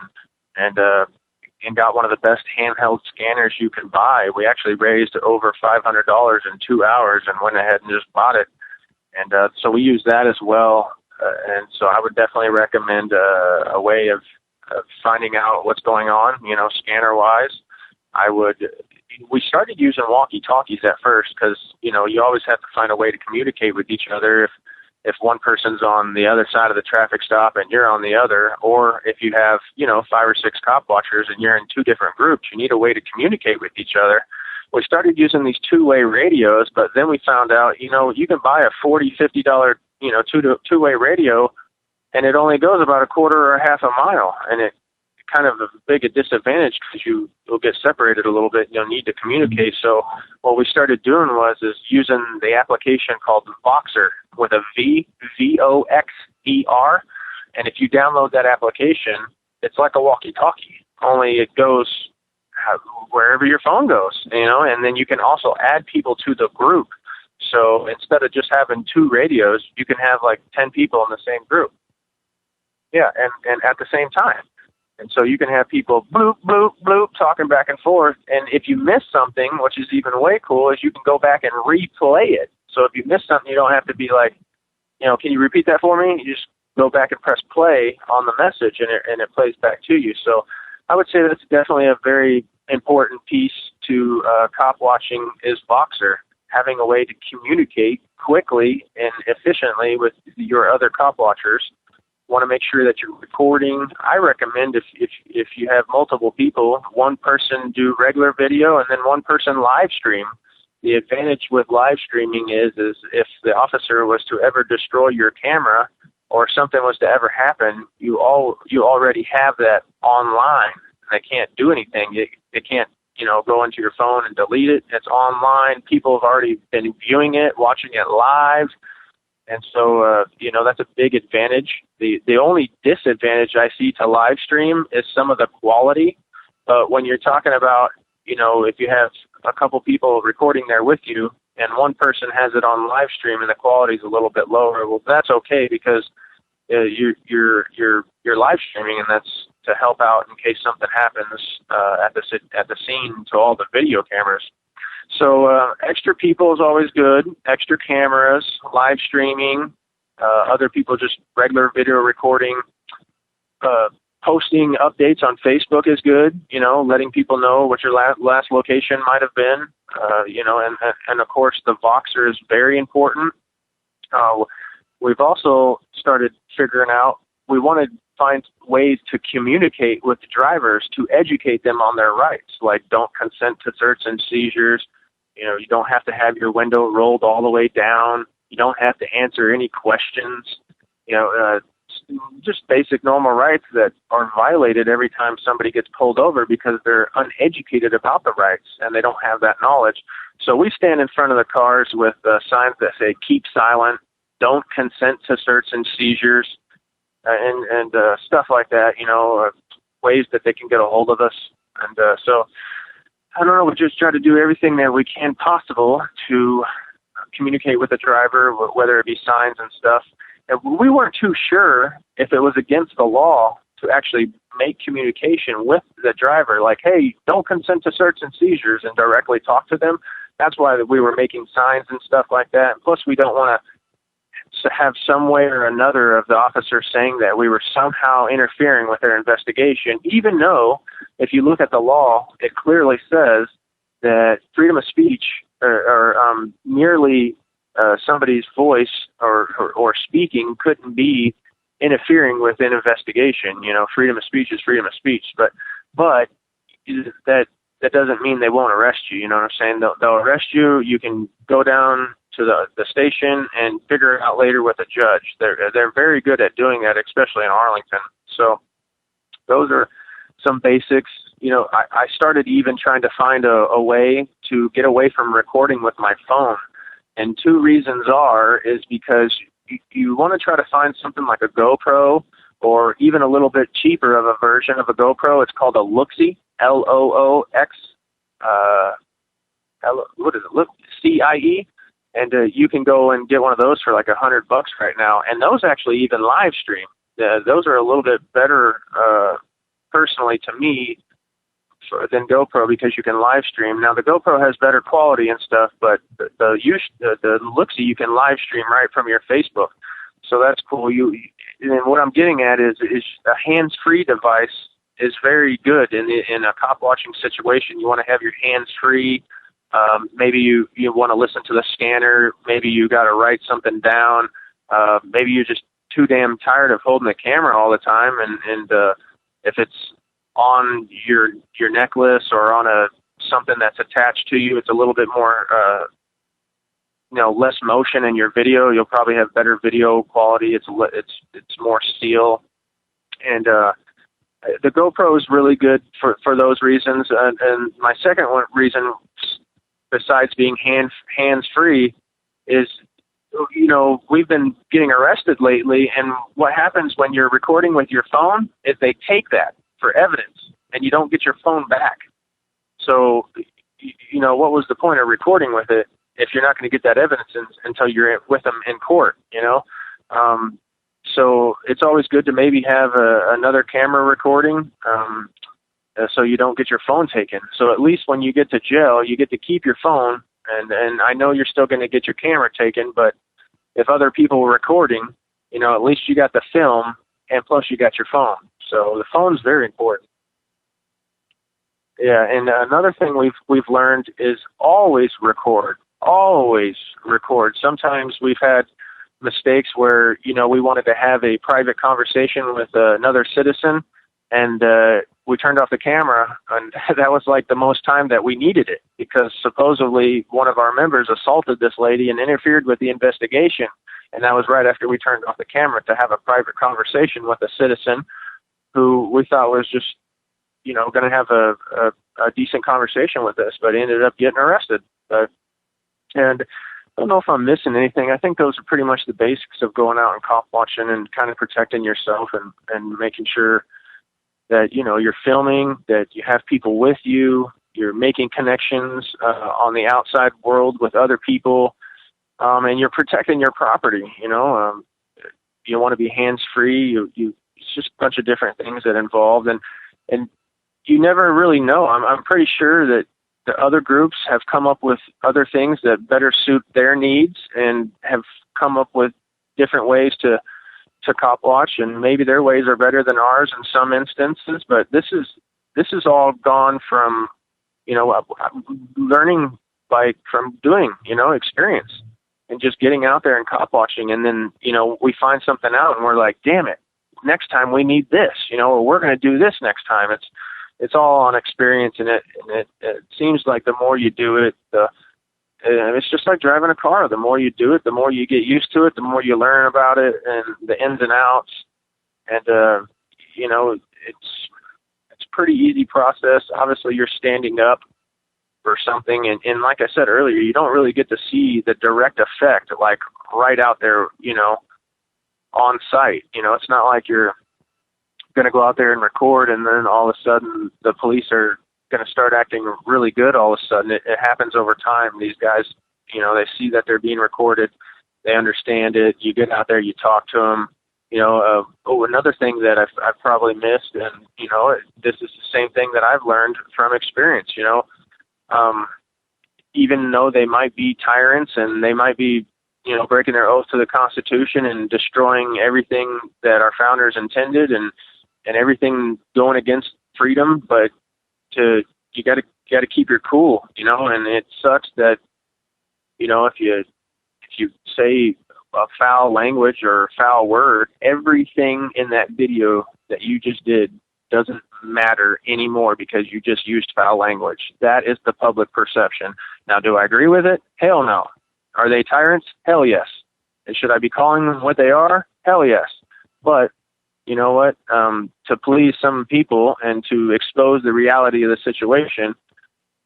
and got one of the best handheld scanners you can buy. We actually raised over $500 in 2 hours and went ahead and just bought it. And so we use that as well. And so I would definitely recommend a way of finding out what's going on, scanner-wise. We started using walkie-talkies at first because, you always have to find a way to communicate with each other if one person's on the other side of the traffic stop and you're on the other, or if you have, 5 or 6 cop watchers and you're in 2 different groups, you need a way to communicate with each other. We started using these two-way radios, but then we found out, you can buy a $40, $50, two-way radio, and it only goes about a quarter or a half a mile, and it kind of a big a disadvantage because you'll get separated a little bit. You'll need to communicate. So what we started doing was using the application called Voxer with a Voxer, and if you download that application, it's like a walkie-talkie, only it goes wherever your phone goes, and then you can also add people to the group. So instead of just having 2 radios, you can have like 10 people in the same group. Yeah, and at the same time. And so you can have people bloop, bloop, bloop, talking back and forth. And if you miss something, which is even way cool, is you can go back and replay it. So if you miss something, you don't have to be like, can you repeat that for me? You just go back and press play on the message, and it plays back to you. So I would say that's definitely a very important piece to cop watching is Voxer, having a way to communicate quickly and efficiently with your other cop watchers. Want to make sure that you're recording. I recommend if you have multiple people, one person do regular video and then one person live stream. The advantage with live streaming is if the officer was to ever destroy your camera or something was to ever happen, you already have that online. They can't do anything. They can't, go into your phone and delete it. It's online. People have already been viewing it, watching it live. And so, that's a big advantage. The only disadvantage I see to live stream is some of the quality. But when you're talking about, if you have a couple people recording there with you and one person has it on live stream and the quality's a little bit lower, well, that's okay because you're live streaming, and that's to help out in case something happens at the scene to all the video cameras. So extra people is always good. Extra cameras, live streaming, other people just regular video recording, posting updates on Facebook is good. Letting people know what your last location might have been. And of course the Voxer is very important. We've also started figuring out we want to find ways to communicate with the drivers to educate them on their rights, like don't consent to search and seizures. You don't have to have your window rolled all the way down. You don't have to answer any questions. Just basic normal rights that are violated every time somebody gets pulled over because they're uneducated about the rights and they don't have that knowledge. So we stand in front of the cars with signs that say keep silent, don't consent to search and seizures, and stuff like that, ways that they can get a hold of us. And so, I don't know, we just try to do everything that we can possible to communicate with the driver, whether it be signs and stuff. And we weren't too sure if it was against the law to actually make communication with the driver, like, hey, don't consent to search and seizures, and directly talk to them. That's why we were making signs and stuff like that. And plus, we don't want to have some way or another of the officer saying that we were somehow interfering with their investigation, even though if you look at the law, it clearly says that freedom of speech or merely somebody's voice or speaking couldn't be interfering with an investigation. You know, freedom of speech is freedom of speech, but that doesn't mean they won't arrest you. You know what I'm saying? They'll arrest you. You can go down to the station and figure it out later with a judge. They're very good at doing that, especially in Arlington. So those are some basics. You know, I started even trying to find a way to get away from recording with my phone. And two reasons is because you want to try to find something like a GoPro, or even a little bit cheaper of a version of a GoPro. It's called a Looxie, Loox, what is it? CIE. And you can go and get one of those for like $100 right now. And those actually even live stream. Those are a little bit better, personally to me, than GoPro, because you can live stream. Now the GoPro has better quality and stuff, but the Looxie you can live stream right from your Facebook, so that's cool. And what I'm getting at is a hands-free device is very good in a cop watching situation. You want to have your hands free. Maybe you want to listen to the scanner. Maybe you got to write something down. Maybe you're just too damn tired of holding the camera all the time, and if it's on your necklace or on something that's attached to you, it's a little bit more less motion in your video. You'll probably have better video quality. It's more steel, and the GoPro is really good for those reasons. And my second reason, besides being hands free, is we've been getting arrested lately, and what happens when you're recording with your phone is they take that for evidence, and you don't get your phone back. So, what was the point of recording with it if you're not going to get that evidence until you're with them in court, So it's always good to maybe have another camera recording, so you don't get your phone taken. So at least when you get to jail, you get to keep your phone, and I know you're still going to get your camera taken, but if other people were recording, at least you got the film, and plus you got your phone. So the phone's very important. Yeah, and another thing we've learned is always record. Always record. Sometimes we've had mistakes where, we wanted to have a private conversation with another citizen, and we turned off the camera, and that was like the most time that we needed it, because supposedly one of our members assaulted this lady and interfered with the investigation, and that was right after we turned off the camera to have a private conversation with a citizen who we thought was just, going to have a decent conversation with us, but ended up getting arrested. And I don't know if I'm missing anything. I think those are pretty much the basics of going out and cop watching and kind of protecting yourself and making sure that, you're filming, that you have people with you, you're making connections on the outside world with other people, and you're protecting your property. You want to be hands-free. It's just a bunch of different things that involved, and you never really know. I'm pretty sure that the other groups have come up with other things that better suit their needs and have come up with different ways to cop watch, and maybe their ways are better than ours in some instances. But this is all gone from learning from doing experience and just getting out there and cop watching, and then we find something out and we're like, damn it, next time we need this, or we're going to do this next time. It's all on experience, and it seems like the more you do it, it's just like driving a car. The more you do it, the more you get used to it, the more you learn about it and the ins and outs. And it's a pretty easy process. Obviously, you're standing up for something, and like I said earlier, you don't really get to see the direct effect, like right out there, on site. It's not like you're going to go out there and record, and then all of a sudden the police are going to start acting really good all of a sudden. It happens over time. These guys They see that they're being recorded. They understand it. You get out there, you talk to them. Another thing that I've probably missed, and, this is the same thing that I've learned from experience, even though they might be tyrants and they might be, breaking their oath to the Constitution and destroying everything that our founders intended and everything going against freedom, but you got to keep your cool, and it sucks that, if you say a foul language or a foul word, everything in that video that you just did doesn't matter anymore because you just used foul language. That is the public perception. Now, do I agree with it? Hell no. Are they tyrants? Hell yes. And should I be calling them what they are? Hell yes. But you know what? To please some people and to expose the reality of the situation,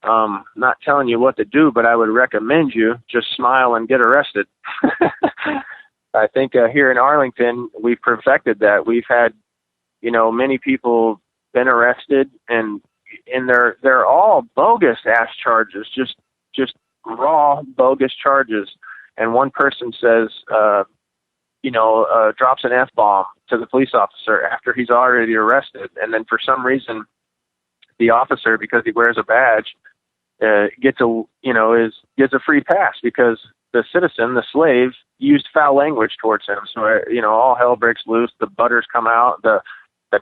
not telling you what to do, but I would recommend you just smile and get arrested. I think here in Arlington, we've perfected that. We've had, many people been arrested, and they're all bogus ass charges, just raw bogus charges. And one person says, drops an F-bomb to the police officer after he's already arrested. And then for some reason, the officer, because he wears a badge, gets a free pass because the citizen, the slave, used foul language towards him. So, all hell breaks loose. The butters come out. The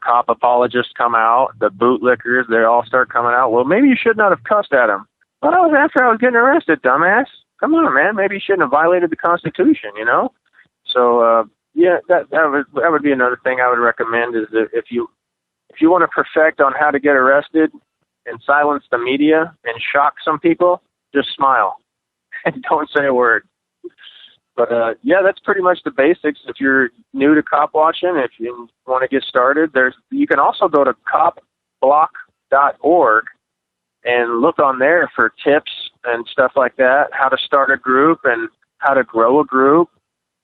cop apologists come out. The bootlickers, they all start coming out. Well, maybe you should not have cussed at him. Well, that was after I was getting arrested, dumbass. Come on, man. Maybe you shouldn't have violated the Constitution, So, that would be another thing I would recommend is that if you want to perfect on how to get arrested and silence the media and shock some people, just smile and don't say a word. But, that's pretty much the basics. If you're new to cop watching, if you want to get started, you can also go to copblock.org and look on there for tips and stuff like that, how to start a group and how to grow a group.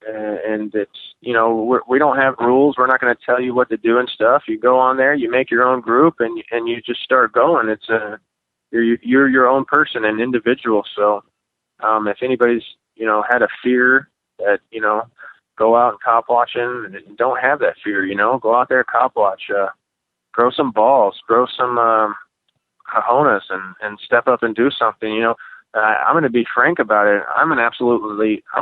And it's, we don't have rules. We're not going to tell you what to do and stuff. You go on there, you make your own group, and you just start going. It's you're your own person, an individual. So, if anybody's, had a fear that, go out and cop watching, and don't have that fear, go out there, cop watch, grow some balls, grow some, cojones and step up and do something, I'm going to be frank about it. I'm a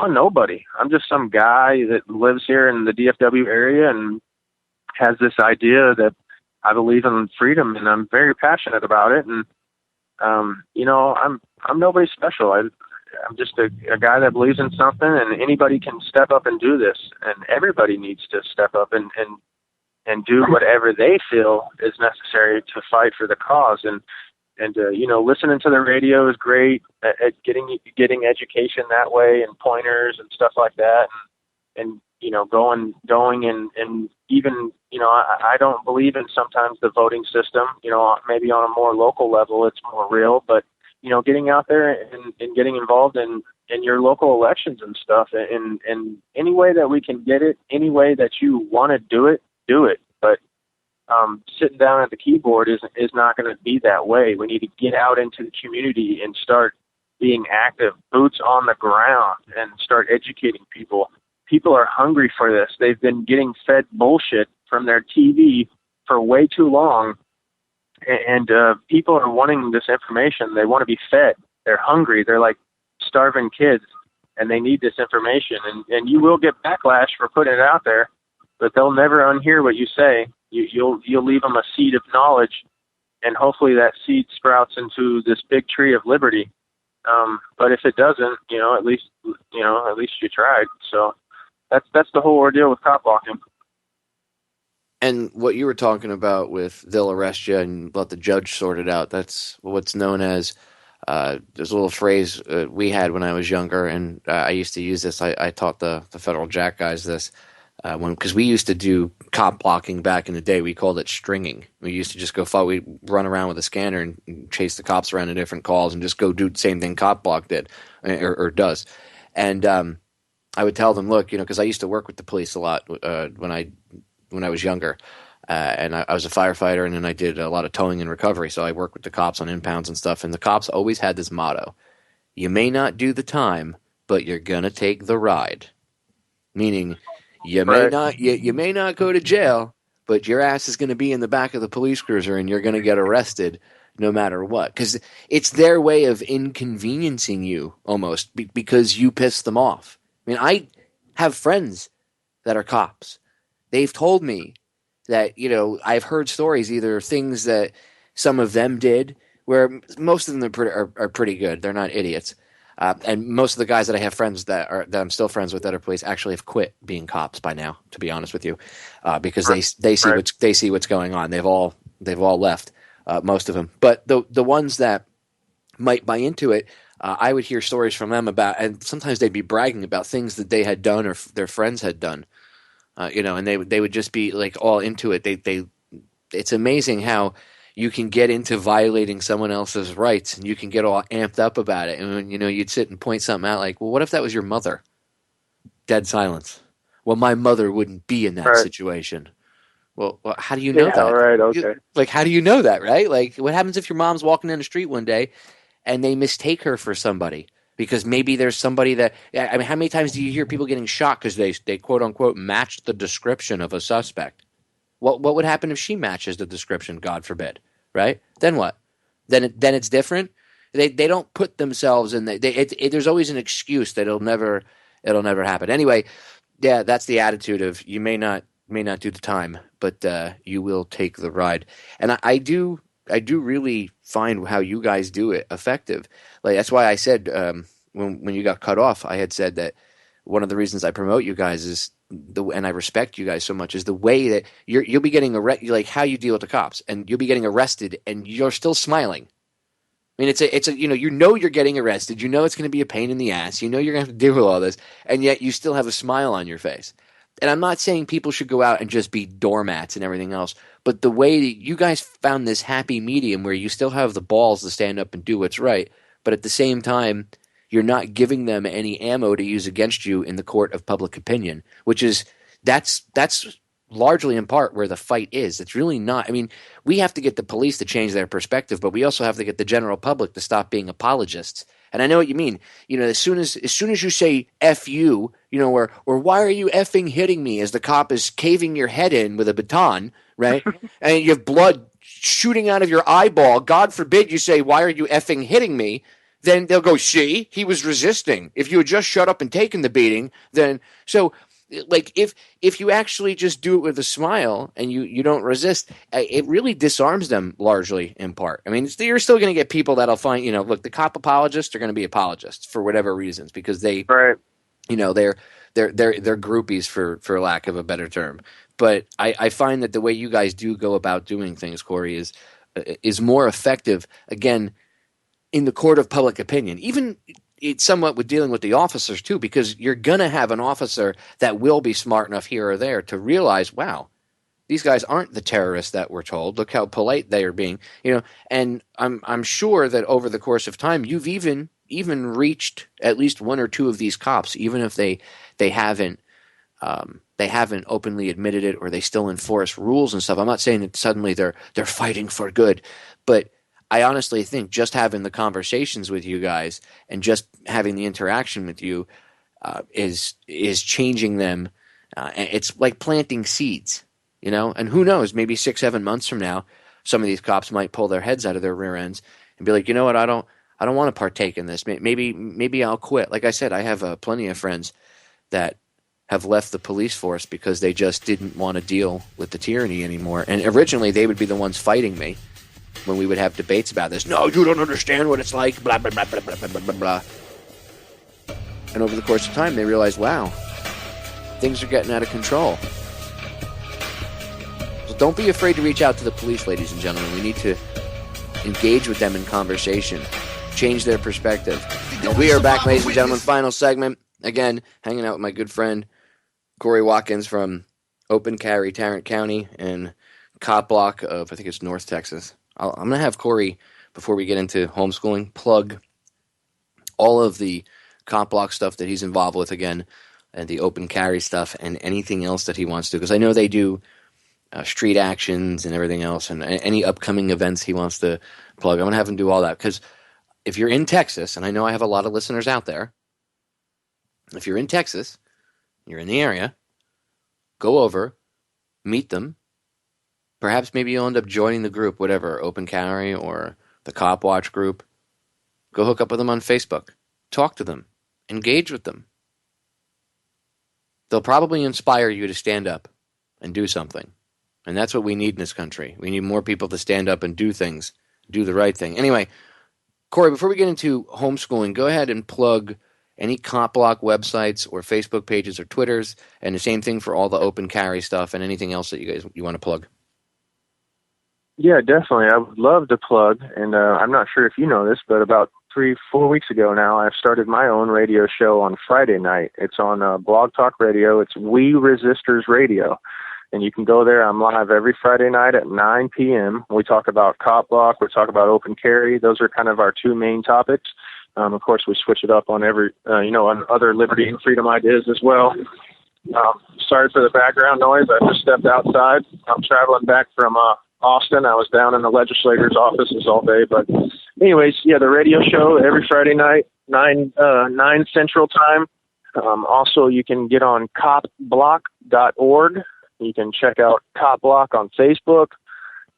nobody. I'm just some guy that lives here in the DFW area and has this idea that I believe in freedom, and I'm very passionate about it. And, I'm nobody special. I'm just a guy that believes in something, and anybody can step up and do this. And everybody needs to step up and do whatever they feel is necessary to fight for the cause. And listening to the radio is great at getting education that way and pointers and stuff like that. And going and even, I don't believe in sometimes the voting system, maybe on a more local level, it's more real, but, getting out there and getting involved in your local elections and stuff, and any way that we can get it, any way that you want to do it, do it. But sitting down at the keyboard is not going to be that way. We need to get out into the community and start being active, boots on the ground, and start educating people. People are hungry for this. They've been getting fed bullshit from their TV for way too long, and people are wanting this information. They want to be fed. They're hungry. They're like starving kids, and they need this information. And you will get backlash for putting it out there, but they'll never unhear what you say. You'll leave them a seed of knowledge, and hopefully that seed sprouts into this big tree of liberty. But if it doesn't, at least you tried. So that's the whole ordeal with cop walking. And what you were talking about with they'll arrest you and let the judge sort it out, that's what's known as, there's a little phrase we had when I was younger, and I used to use this. I taught the federal jack guys this. Because we used to do cop blocking back in the day. We called it stringing. We used to just go we'd run around with a scanner and chase the cops around in different calls and just go do the same thing cop block did or does. And I would tell them, look, because I used to work with the police a lot when I was younger. And I was a firefighter, and then I did a lot of towing and recovery. So I worked with the cops on impounds and stuff. And the cops always had this motto: you may not do the time, but you're going to take the ride. Meaning, you may not go to jail, but your ass is going to be in the back of the police cruiser and you're going to get arrested no matter what. Because it's their way of inconveniencing you almost because you pissed them off. I mean, I have friends that are cops. They've told me that, I've heard stories, either things that some of them did, where most of them are pretty good. They're not idiots. And most of the guys that I have friends that I'm still friends with that are police actually have quit being cops by now, to be honest with you, because they see what's going on. They've all left, most of them. But the ones that might buy into it, I would hear stories from them about, and sometimes they'd be bragging about things that they had done or their friends had done, and they would just be like all into it. It's amazing how you can get into violating someone else's rights and you can get all amped up about it. And you'd sit and point something out like, well, what if that was your mother? Dead silence. Well, my mother wouldn't be in that situation. Well, how do you know that? Right, okay. Like, how do you know that, right? Like, what happens if your mom's walking down the street one day and they mistake her for somebody? Because maybe there's somebody that – I mean, how many times do you hear people getting shot because they quote-unquote matched the description of a suspect? What would happen if she matches the description, God forbid, right? Then what? Then it's different? They don't put themselves in – there's always an excuse that it'll never happen. Anyway, yeah, that's the attitude of you may not do the time, but you will take the ride. And I do really find how you guys do it effective. Like that's why I said when you got cut off, I had said that one of the reasons I promote you guys is and I respect you guys so much is the way that you'll be getting arrested, like how you deal with the cops, and you'll be getting arrested and you're still smiling. I mean, it's a you're getting arrested, it's going to be a pain in the ass, you're going to have to deal with all this, and yet you still have a smile on your face. And I'm not saying people should go out and just be doormats and everything else, but the way that you guys found this happy medium where you still have the balls to stand up and do what's right, but at the same time, you're not giving them any ammo to use against you in the court of public opinion, which is that's largely in part where the fight is. It's really not. I mean, we have to get the police to change their perspective, but we also have to get the general public to stop being apologists. And I know what you mean. As soon as you say F you, or why are you effing hitting me as the cop is caving your head in with a baton, right? And you have blood shooting out of your eyeball. God forbid you say, why are you effing hitting me? Then they'll go, see, he was resisting. If you had just shut up and taken the beating, then so like if you actually just do it with a smile and you don't resist, it really disarms them largely in part. I mean, you're still going to get people that'll find, look, the cop apologists are going to be apologists for whatever reasons because they, they're groupies for lack of a better term. But I find that the way you guys do go about doing things, Korey, is more effective, again, in the court of public opinion. Even it's somewhat with dealing with the officers too, because you're going to have an officer that will be smart enough here or there to realize, wow, these guys aren't the terrorists that we're told. Look how polite they are being, and I'm sure that over the course of time, you've even reached at least one or two of these cops, even if they haven't openly admitted it or they still enforce rules and stuff. I'm not saying that suddenly they're fighting for good, but I honestly think just having the conversations with you guys and just having the interaction with you is changing them. It's like planting seeds, and who knows, maybe 6-7 months from now, some of these cops might pull their heads out of their rear ends and be like, you know what, I don't want to partake in this. Maybe I'll quit. Like I said, I have plenty of friends that have left the police force because they just didn't want to deal with the tyranny anymore. And originally they would be the ones fighting me when we would have debates about this. No, you don't understand what it's like, blah, blah, blah, blah, blah, blah, blah, blah. And over the course of time, they realized, wow, things are getting out of control. So don't be afraid to reach out to the police, ladies and gentlemen. We need to engage with them in conversation, change their perspective. And we are back, ladies and gentlemen, final segment. Again, hanging out with my good friend, Korey Watkins from Open Carry Tarrant County and cop block of, I think it's North Texas. I'm going to have Korey, before we get into homeschooling, plug all of the cop block stuff that he's involved with again, and the open carry stuff, and anything else that he wants to. Because I know they do street actions and everything else, and any upcoming events he wants to plug. I'm going to have him do all that. Because if you're in Texas, and I know I have a lot of listeners out there, if you're in Texas, you're in the area, go over, meet them. Perhaps maybe you'll end up joining the group, whatever, Open Carry or the Cop Watch group. Go hook up with them on Facebook. Talk to them. Engage with them. They'll probably inspire you to stand up and do something. And that's what we need in this country. We need more people to stand up and do things, do the right thing. Anyway, Korey, before we get into homeschooling, go ahead and plug any Cop Block websites or Facebook pages or Twitters, and the same thing for all the Open Carry stuff and anything else that you want to plug. Yeah, definitely. I would love to plug, and I'm not sure if you know this, but about 3-4 weeks ago now, I've started my own radio show on Friday night. It's on Blog Talk Radio. It's We Resistors Radio. And you can go there. I'm live every Friday night at 9 p.m. We talk about Cop Block. We talk about Open Carry. Those are kind of our two main topics. Of course, we switch it up on on other liberty and freedom ideas as well. Sorry for the background noise. I just stepped outside. I'm traveling back from Austin. I was down in the legislator's offices all day. But anyways, yeah, the radio show every Friday night, 9 Central Time. Also, you can get on copblock.org. You can check out Cop Block on Facebook.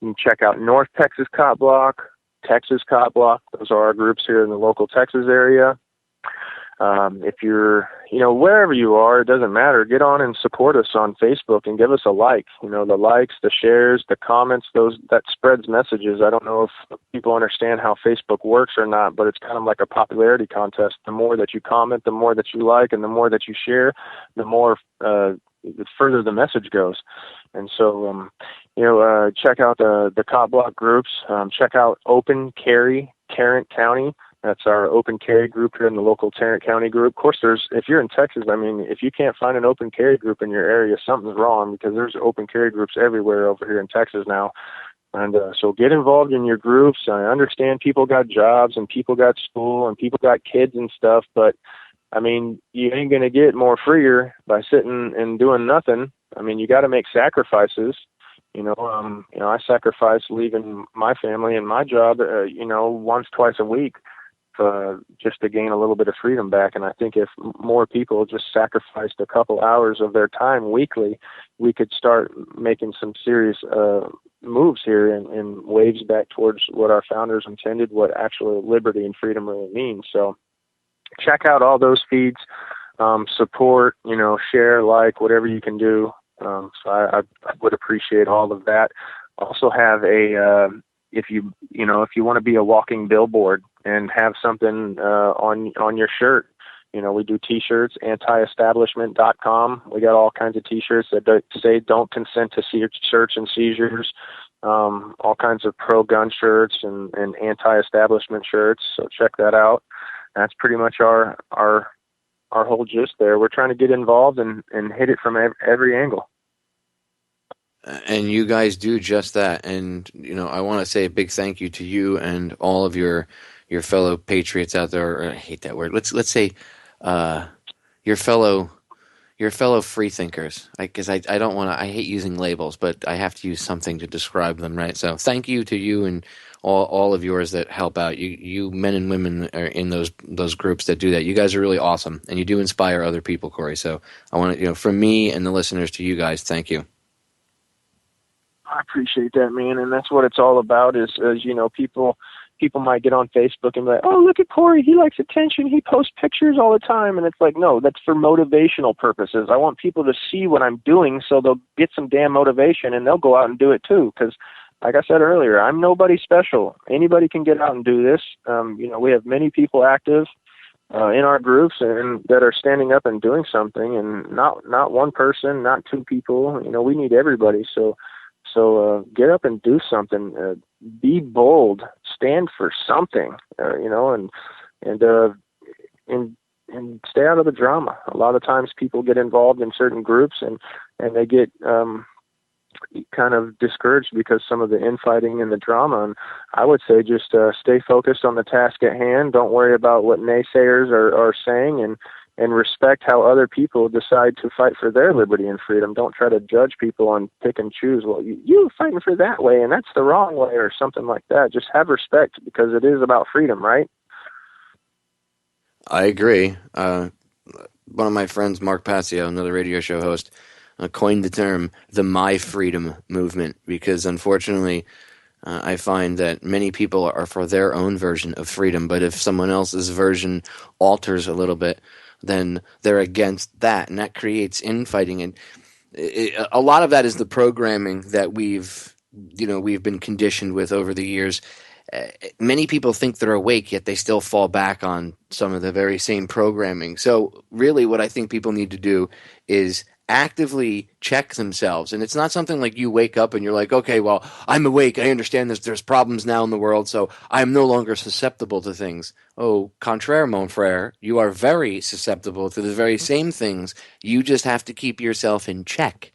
You can check out North Texas Cop Block, Texas Cop Block. Those are our groups here in the local Texas area. If you're, wherever you are, it doesn't matter. Get on and support us on Facebook and give us a like. The likes, the shares, the comments, that spreads messages. I don't know if people understand how Facebook works or not, but it's kind of like a popularity contest. The more that you comment, the more that you like, and the more that you share, the more the further the message goes. And so, check out the Cop Block groups. Check out Open Carry Tarrant County. That's our Open Carry group here in the local Tarrant County group. Of course, if you're in Texas, if you can't find an Open Carry group in your area, something's wrong, because there's Open Carry groups everywhere over here in Texas now. And so get involved in your groups. I understand people got jobs and people got school and people got kids and stuff, but you ain't going to get more freer by sitting and doing nothing. You got to make sacrifices. I sacrifice leaving my family and my job, once, twice a week, just to gain a little bit of freedom back. And I think if more people just sacrificed a couple hours of their time weekly, we could start making some serious moves here and waves back towards what our founders intended, what actual liberty and freedom really means. So check out all those feeds, support, share, like, whatever you can do. So I would appreciate all of that. Also have if you want to be a walking billboard and have something on your shirt, we do T-shirts, antiestablishment.com. We got all kinds of T-shirts that say don't consent to search and seizures, all kinds of pro-gun shirts and anti-establishment shirts. So check that out. That's pretty much our whole gist there. We're trying to get involved and hit it from every angle. And you guys do just that. And, I want to say a big thank you to you and all of your fellow patriots out there. Or, I hate that word. Let's say your fellow free thinkers. Because I don't want to. I hate using labels, but I have to use something to describe them, right? So thank you to you and all of yours that help out. You men and women are in those groups that do that. You guys are really awesome, and you do inspire other people, Korey. So I want to, from me and the listeners to you guys, thank you. I appreciate that, man, and that's what it's all about. Is people might get on Facebook and be like, "Oh, look at Korey. He likes attention. He posts pictures all the time." And it's like, no, that's for motivational purposes. I want people to see what I'm doing so they'll get some damn motivation and they'll go out and do it too. Because, like I said earlier, I'm nobody special. Anybody can get out and do this. We have many people active in our groups and that are standing up and doing something, and not one person, not two people. We need everybody. So get up and do something. Be bold. Stand for something. And stay out of the drama. A lot of times people get involved in certain groups and they get kind of discouraged because some of the infighting and the drama. And I would say just stay focused on the task at hand. Don't worry about what naysayers are saying, and respect how other people decide to fight for their liberty and freedom. Don't try to judge people and pick and choose. Well, you're fighting for that way, and that's the wrong way, or something like that. Just have respect, because it is about freedom, right? I agree. One of my friends, Mark Passio, another radio show host, coined the term the My Freedom movement because, unfortunately, I find that many people are for their own version of freedom, but if someone else's version alters a little bit, then they're against that, and that creates infighting. And a lot of that is the programming that we've been conditioned with over the years. Many people think they're awake, yet they still fall back on some of the very same programming. So really what I think people need to do is actively check themselves. And it's not something like you wake up and you're like, okay, well, I'm awake. I understand there's problems now in the world, so I'm no longer susceptible to things. Oh, contraire, mon frere, you are very susceptible to the very same things. You just have to keep yourself in check.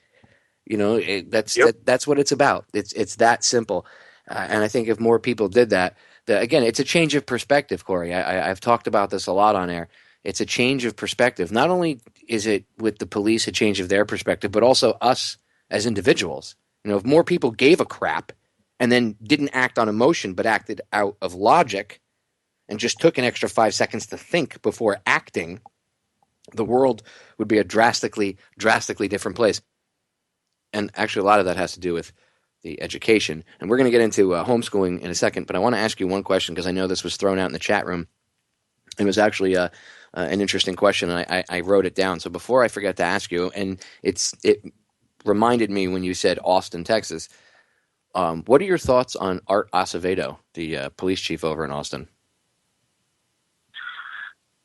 That's what it's about. It's that simple. And I think if more people did that, again, it's a change of perspective, Korey. I've talked about this a lot on air. It's a change of perspective. Not only is it with the police a change of their perspective, but also us as individuals. If more people gave a crap and then didn't act on emotion but acted out of logic and just took an extra 5 seconds to think before acting, the world would be a drastically different place. And actually, a lot of that has to do with the education. And we're going to get into homeschooling in a second, but I want to ask you one question because I know this was thrown out in the chat room. It was actually an interesting question, and I wrote it down. So before I forget to ask you, and it reminded me when you said Austin, Texas, what are your thoughts on Art Acevedo, the police chief over in Austin?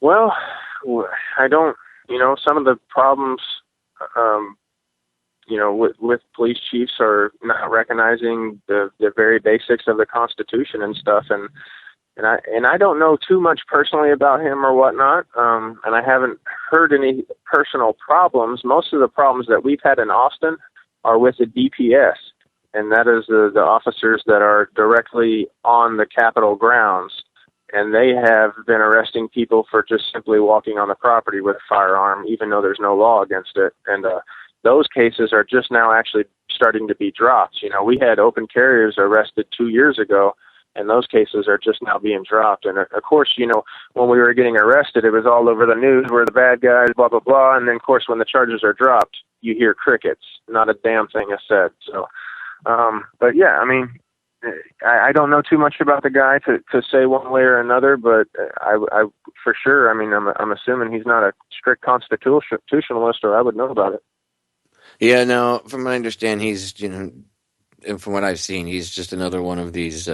Well, I don't, some of the problems, with police chiefs are not recognizing the very basics of the Constitution and stuff. And I don't know too much personally about him or whatnot. And I haven't heard any personal problems. Most of the problems that we've had in Austin are with the DPS. And that is the officers that are directly on the Capitol grounds. And they have been arresting people for just simply walking on the property with a firearm, even though there's no law against it. And those cases are just now actually starting to be dropped. We had open carriers arrested 2 years ago, and those cases are just now being dropped. And of course, when we were getting arrested, it was all over the news, we're the bad guys, blah, blah, blah. And then, of course, when the charges are dropped, you hear crickets. Not a damn thing is said. So, but yeah, I don't know too much about the guy to say one way or another, but I for sure, I'm assuming he's not a strict constitutionalist, or I would know about it. Yeah, no, from what I understand, he's, and from what I've seen, he's just another one of these,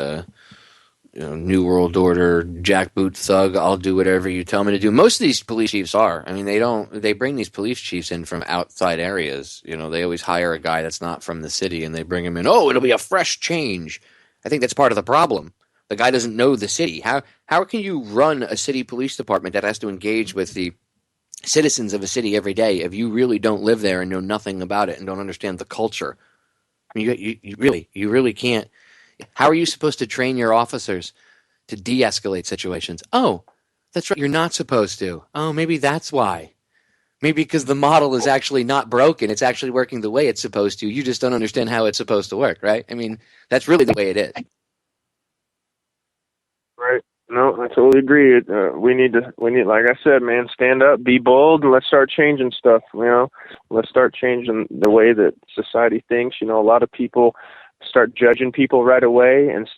New World Order, jackboot thug, I'll do whatever you tell me to do. Most of these police chiefs are. They bring these police chiefs in from outside areas. They always hire a guy that's not from the city, and they bring him in. Oh, it'll be a fresh change. I think that's part of the problem. The guy doesn't know the city. How can you run a city police department that has to engage with the citizens of a city every day if you really don't live there and know nothing about it and don't understand the culture? You really can't. How are you supposed to train your officers to de-escalate situations? Oh, that's right, you're not supposed to. Oh, maybe that's why. Maybe because the model is actually not broken. It's actually working the way it's supposed to. You just don't understand how it's supposed to work, right? That's really the way it is. Right. No, I totally agree. We need, like I said, man, stand up, be bold, and let's start changing stuff. Let's start changing the way that society thinks. A lot of people start judging people right away, and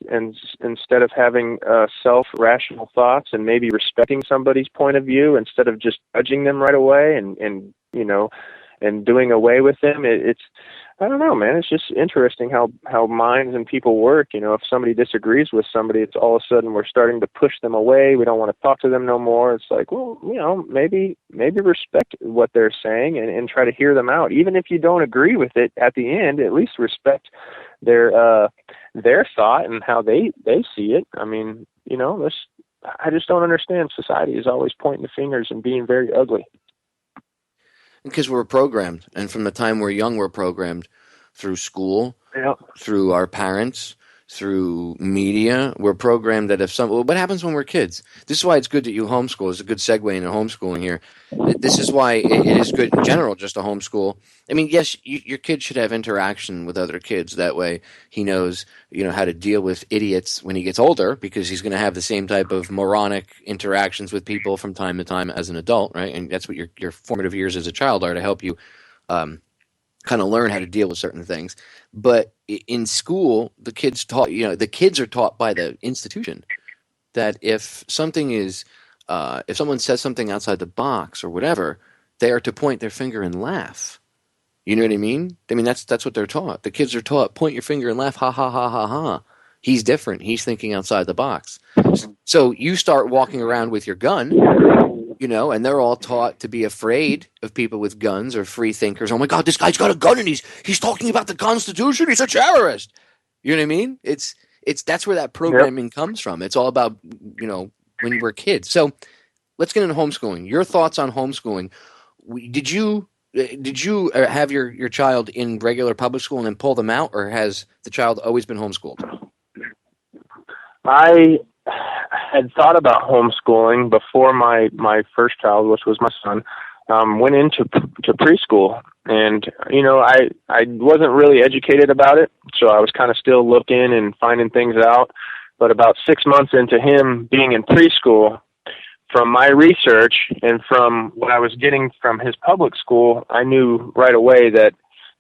instead of having self-rational thoughts and maybe respecting somebody's point of view instead of just judging them right away and doing away with them. It's I don't know, man. It's just interesting how minds and people work. If somebody disagrees with somebody, it's all of a sudden we're starting to push them away. We don't want to talk to them no more. It's like, well, maybe respect what they're saying and try to hear them out. Even if you don't agree with it at the end, at least respect their thought and how they see it. I just don't understand. Society is always pointing the fingers and being very ugly. Because we're programmed, and from the time we're young, we're programmed through school, Yep. through our parents, through media. We're programmed that what happens when we're kids? This is why it's good that you homeschool. It's a good segue into homeschooling here. This is why it is good in general just to homeschool. I mean, yes, your kid should have interaction with other kids. That way he knows, how to deal with idiots when he gets older, because he's going to have the same type of moronic interactions with people from time to time as an adult, right? And that's what your formative years as a child are, to help you kind of learn how to deal with certain things. But in school, the kids are taught by the institution that if something is, if someone says something outside the box or whatever, they are to point their finger and laugh. You know what I mean? I mean, that's what they're taught. The kids are taught, point your finger and laugh, ha, ha, ha, ha, ha. He's different. He's thinking outside the box. So you start walking around with your gun, and they're all taught to be afraid of people with guns or free thinkers. Oh my God, this guy's got a gun and he's talking about the Constitution. He's a terrorist. You know what I mean? That's where that programming comes from. It's all about, when you were kids. So let's get into homeschooling. Your thoughts on homeschooling. Did you have your child in regular public school and then pull them out, or has the child always been homeschooled? I had thought about homeschooling before my first child, which was my son, went into preschool. And, I wasn't really educated about it, so I was kind of still looking and finding things out. But about 6 months into him being in preschool, from my research and from what I was getting from his public school, I knew right away that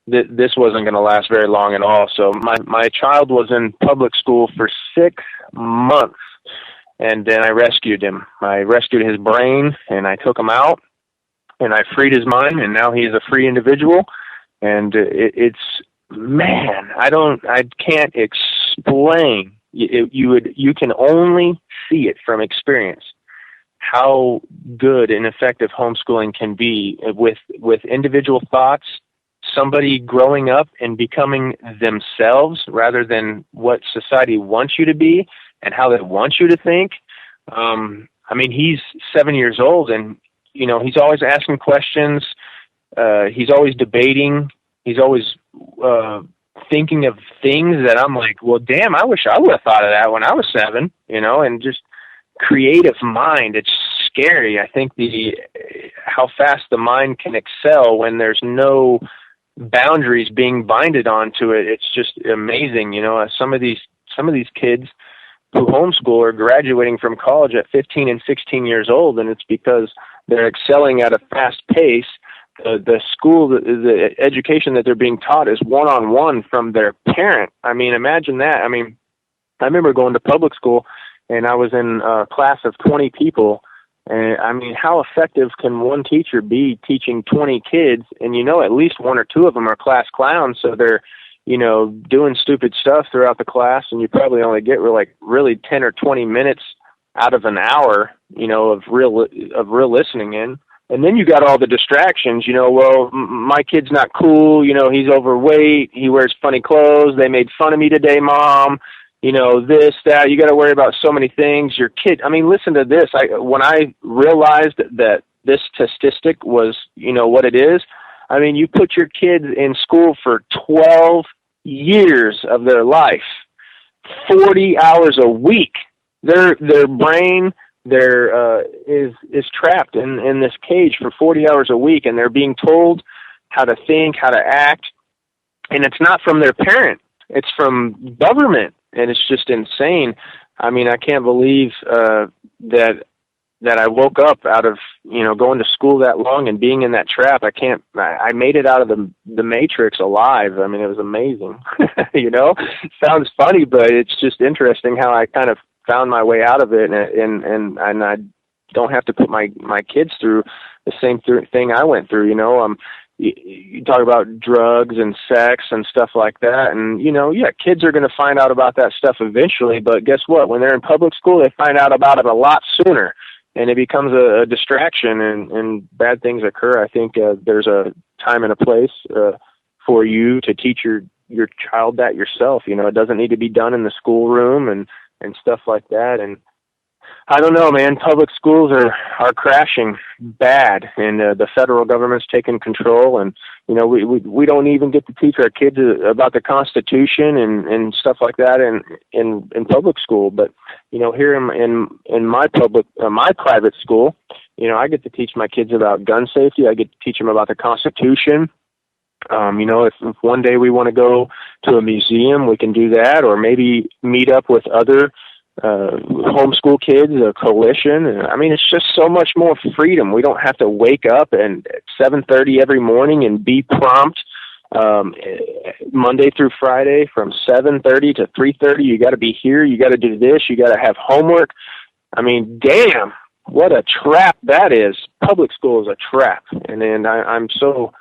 this wasn't going to last very long at all. So my child was in public school for 6 months, and then I rescued him. I rescued his brain, and I took him out, and I freed his mind, and now he's a free individual. And I can't explain. You can only see it from experience, how good and effective homeschooling can be with individual thoughts, somebody growing up and becoming themselves rather than what society wants you to be and how they want you to think. He's 7 years old, and, he's always asking questions. He's always debating. He's always thinking of things that I'm like, well, damn, I wish I would have thought of that when I was 7, and just creative mind. It's scary. I think how fast the mind can excel when there's no boundaries being binded onto it. It's just amazing. Some of these kids who homeschool are graduating from college at 15 and 16 years old, and it's because they're excelling at a fast pace. The school, the education that they're being taught is one-on-one from their parent. I mean, imagine that. I mean, I remember going to public school, and I was in a class of 20 people. And I mean, how effective can one teacher be teaching 20 kids? And at least one or two of them are class clowns, so they're, doing stupid stuff throughout the class, and you probably only get really 10 or 20 minutes out of an hour, of real listening in. And then you got all the distractions, well, my kid's not cool, he's overweight, he wears funny clothes, they made fun of me today, Mom. This, that, you got to worry about so many things. Your kid, listen to this. When I realized that this statistic was, what it is, you put your kids in school for 12 years of their life, 40 hours a week. Their brain, is trapped in this cage for 40 hours a week, and they're being told how to think, how to act. And it's not from their parent. It's from government. And it's just insane. I can't believe that I woke up out of, going to school that long and being in that trap. I made it out of the matrix alive. It was amazing. Sounds funny, but it's just interesting how I kind of found my way out of it. And I don't have to put my kids through the same thing I went through. You talk about drugs and sex and stuff like that. And, kids are going to find out about that stuff eventually. But guess what? When they're in public school, they find out about it a lot sooner. And it becomes a distraction, and bad things occur. I think there's a time and a place for you to teach your child that yourself. It doesn't need to be done in the schoolroom and stuff like that. And I don't know, man. Public schools are crashing bad, and the federal government's taking control. And we don't even get to teach our kids about the Constitution and stuff like that in public school. But here in my my private school, I get to teach my kids about gun safety. I get to teach them about the Constitution. If one day we want to go to a museum, we can do that, or maybe meet up with other homeschool kids, a coalition. I mean, it's just so much more freedom. We don't have to wake up and at 7:30 every morning and be prompt. Monday through Friday from 7:30 to 3:30, you got to be here. You got to do this. You got to have homework. I mean, damn, what a trap that is. Public school is a trap. And I'm so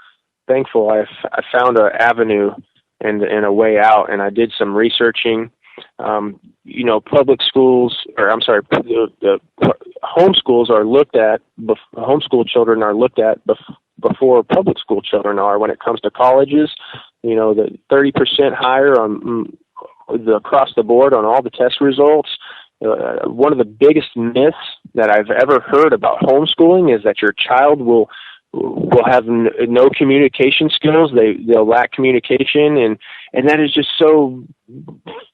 thankful I found an avenue and a way out. And I did some researching. Public schools, the homeschools are looked at, homeschool children are looked at before public school children are when it comes to colleges. The 30% higher on across the board on all the test results. One of the biggest myths that I've ever heard about homeschooling is that your child will have no communication skills. They'll lack communication, and that is just so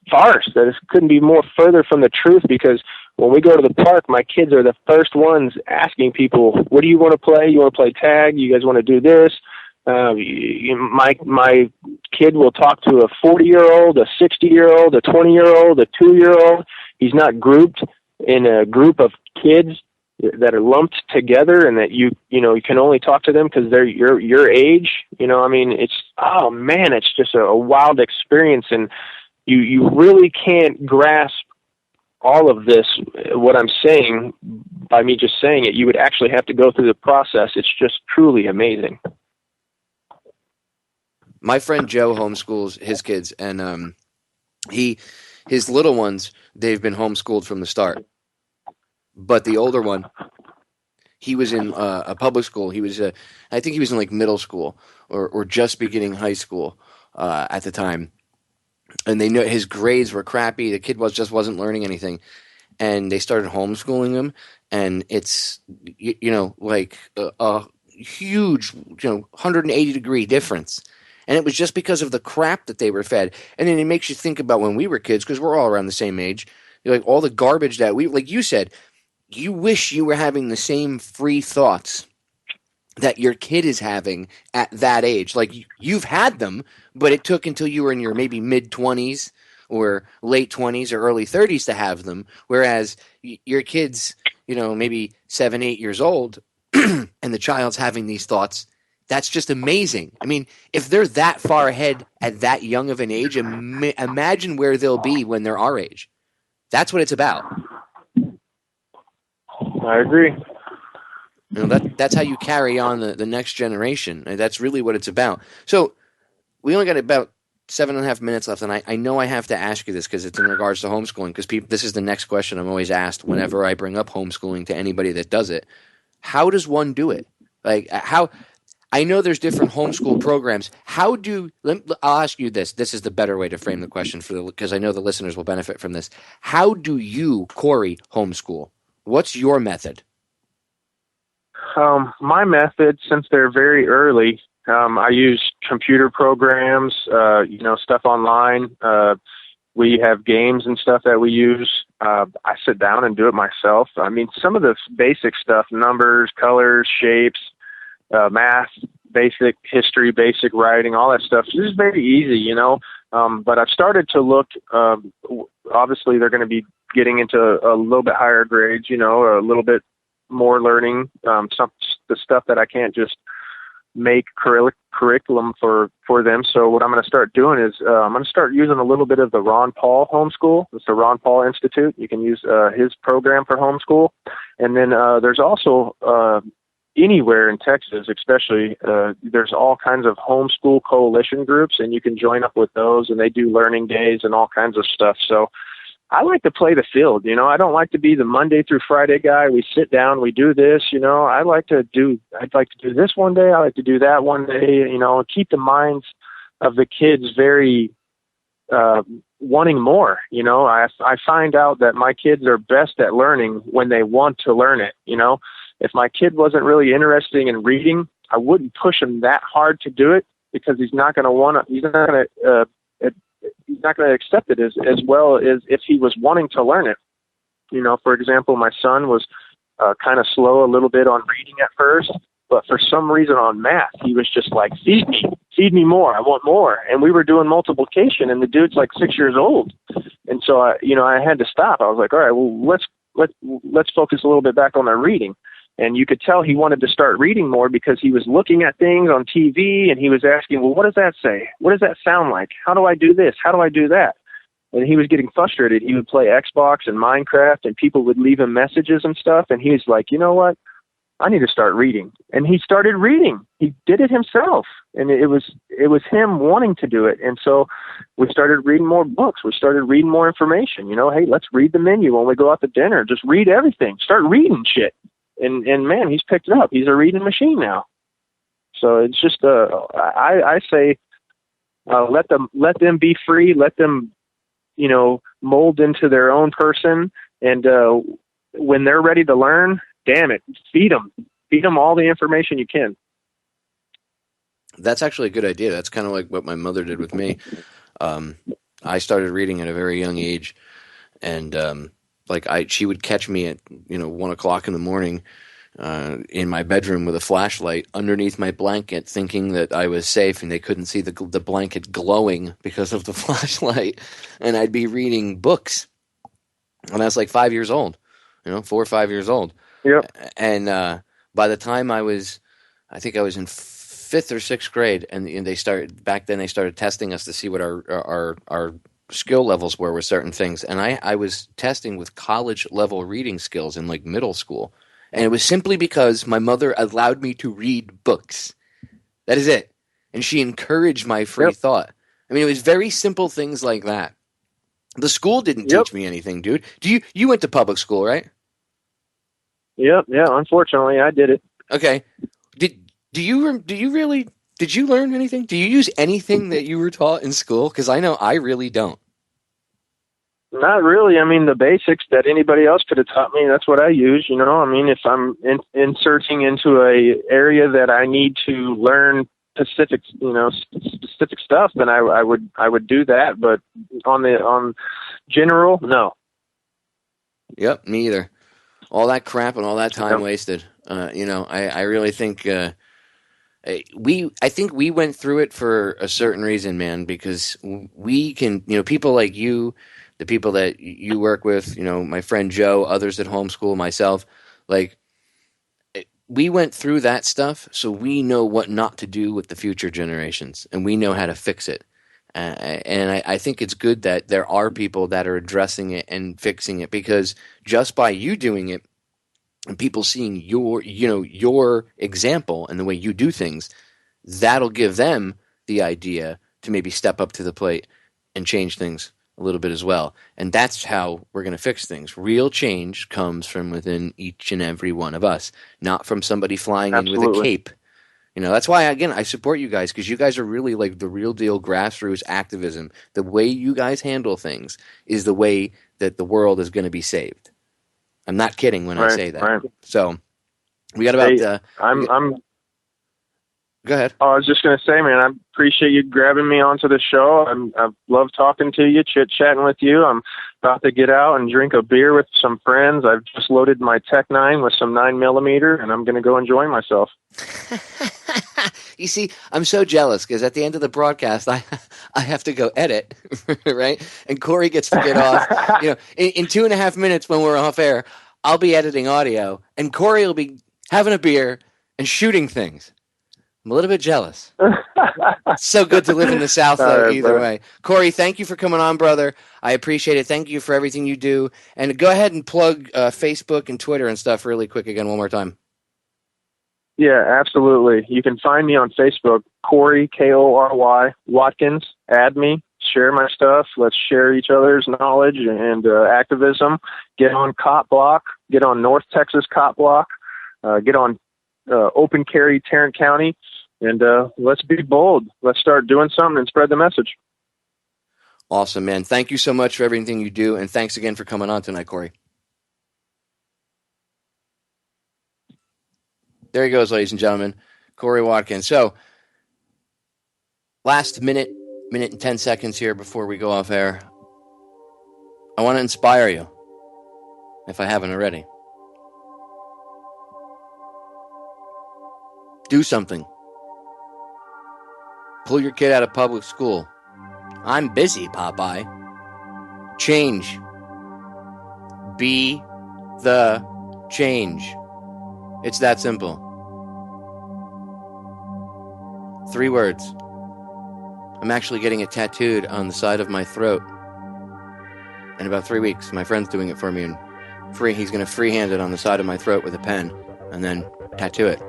farce. That it couldn't be more further from the truth, because when we go to the park, my kids are the first ones asking people, what do you want to play? You want to play tag? You guys want to do this? My kid will talk to a 40-year-old, a 60-year-old, a 20-year-old, a 2-year-old. He's not grouped in a group of kids that are lumped together, and that you can only talk to them because they're your age. It's just a wild experience, and you really can't grasp all of this, what I'm saying, by me just saying it. You would actually have to go through the process. It's just truly amazing. My friend Joe homeschools his kids, and his little ones, they've been homeschooled from the start. But the older one, he was in a public school. He was, I think he was in like middle school or just beginning high school at the time. And they know his grades were crappy. The kid wasn't learning anything, and they started homeschooling him. And it's like a huge 180-degree difference. And it was just because of the crap that they were fed. And then it makes you think about when we were kids, because we're all around the same age. Like all the garbage that like you said. You wish you were having the same free thoughts that your kid is having at that age. Like you've had them, but it took until you were in your maybe mid-20s or late 20s or early 30s to have them. Whereas your kid's, maybe 7, 8 years old and the child's having these thoughts. That's just amazing. I mean, if they're that far ahead at that young of an age, imagine where they'll be when they're our age. That's what it's about. I agree. That's how you carry on the next generation. That's really what it's about. So we only got about 7.5 minutes left, and I know I have to ask you this because it's in regards to homeschooling, because this is the next question I'm always asked whenever I bring up homeschooling to anybody that does it. How does one do it? Like how? I know there's different homeschool programs. I'll ask you this. This is the better way to frame the question because I know the listeners will benefit from this. How do you, Kory, homeschool? What's your method? My method, since they're very early, I use computer programs, stuff online. We have games and stuff that we use. I sit down and do it myself. I mean, some of the basic stuff, numbers, colors, shapes, math, basic history, basic writing, all that stuff is very easy, But I've started to look, obviously they're going to be getting into a little bit higher grades, a little bit more learning, the stuff that I can't just make curriculum for them. So what I'm going to start doing is I'm going to start using a little bit of the Ron Paul homeschool. It's the Ron Paul Institute. You can use his program for homeschool. And then there's also anywhere in Texas, especially, there's all kinds of homeschool coalition groups, and you can join up with those, and they do learning days and all kinds of stuff. So I like to play the field, I don't like to be the Monday through Friday guy. We sit down, we do this, I'd like to do this one day. I like to do that one day, keep the minds of the kids very wanting more. You know, I find out that my kids are best at learning when they want to learn it. You know, if my kid wasn't really interested in reading, I wouldn't push him that hard to do it, because he's not going to accept it as well as if he was wanting to learn it. You know, for example, my son was kind of slow a little bit on reading at first, but for some reason on math, he was just like, feed me more. I want more. And we were doing multiplication, and the dude's like 6 years old. And so I had to stop. I was like, all right, well, let's focus a little bit back on our reading. And you could tell he wanted to start reading more because he was looking at things on TV, and he was asking, well, what does that say? What does that sound like? How do I do this? How do I do that? And he was getting frustrated. He would play Xbox and Minecraft, and people would leave him messages and stuff. And he was like, you know what? I need to start reading. And he started reading. He did it himself. And it was him wanting to do it. And so we started reading more books. We started reading more information. You know, hey, let's read the menu when we go out to dinner. Just read everything. Start reading shit. And man, he's picked it up. He's a reading machine now. So it's just, I say, let them be free. Let them, you know, mold into their own person. And when they're ready to learn, damn it, feed them all the information you can. That's actually a good idea. That's kind of like what my mother did with me. I started reading at a very young age, and she would catch me at 1 o'clock in the morning in my bedroom with a flashlight underneath my blanket, thinking that I was safe, and they couldn't see the blanket glowing because of the flashlight, and I'd be reading books, and I was like 5 years old, 4 or 5 years old. Yep. And by the time I think I was in 5th or 6th grade, and they started testing us to see what our skill levels were with certain things. And I was testing with college level reading skills in like middle school. And it was simply because my mother allowed me to read books. That is it. And she encouraged my free thought. I mean, it was very simple things like that. The school didn't teach me anything, dude. You went to public school, right? Yep. Yeah. Unfortunately, I did it. Okay. Did you learn anything? Do you use anything that you were taught in school? Because I know I really don't. Not really. I mean, the basics that anybody else could have taught me, that's what I use. You know, I mean, if I'm inserting into a area that I need to learn specific stuff, then I would do that. But on general, no. Yep, me either. All that crap and all that time wasted. I really think I think we went through it for a certain reason, man, because we can, people like you, the people that you work with, my friend Joe, others at Homeschool, myself, like we went through that stuff, so we know what not to do with the future generations, and we know how to fix it. And I think it's good that there are people that are addressing it and fixing it, because just by you doing it and people seeing your example and the way you do things, that'll give them the idea to maybe step up to the plate and change things a little bit as well. And that's how we're going to fix things. Real change comes from within each and every one of us, not from somebody flying in with a cape. That's why, again, I support you guys, because you guys are really like the real deal grassroots activism. The way you guys handle things is the way that the world is going to be saved. I'm not kidding when I say that. Right. So we got about. Go ahead. I was just going to say, man, I appreciate you grabbing me onto the show. I love talking to you, chit-chatting with you. I'm about to get out and drink a beer with some friends. I've just loaded my Tech 9 with some 9mm, and I'm going to go enjoy myself. You see, I'm so jealous, because at the end of the broadcast, I have to go edit, right? And Korey gets to get off. In 2.5 minutes when we're off air, I'll be editing audio, and Korey will be having a beer and shooting things. I'm a little bit jealous. It's so good to live in the South, though, right, either way. Korey, thank you for coming on, brother. I appreciate it. Thank you for everything you do. And go ahead and plug Facebook and Twitter and stuff really quick again one more time. Yeah, absolutely. You can find me on Facebook, Korey, Kory, Watkins. Add me, share my stuff. Let's share each other's knowledge and activism. Get on Cop Block. Get on North Texas Cop Block. Get on Open Carry Tarrant County, and let's be bold. Let's start doing something and spread the message. Awesome, man. Thank you so much for everything you do, and thanks again for coming on tonight, Kory. There he goes, ladies and gentlemen, Kory Watkins. So, last minute and 10 seconds here before we go off air. I want to inspire you, if I haven't already. Do something. Pull your kid out of public school. I'm busy, Popeye. Change. Be the change. It's that simple. 3 words. I'm actually getting it tattooed on the side of my throat in about 3 weeks. My friend's doing it for me, and he's going to freehand it on the side of my throat with a pen and then tattoo it.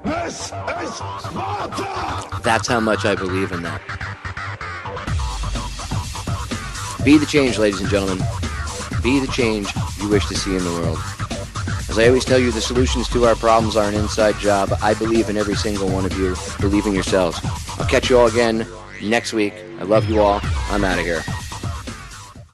This is Sparta! That's how much I believe in that. Be the change, ladies and gentlemen. Be the change you wish to see in the world. As I always tell you, the solutions to our problems are an inside job. I believe in every single one of you. Believe in yourselves. I'll catch you all again next week. I love you all. I'm out of here.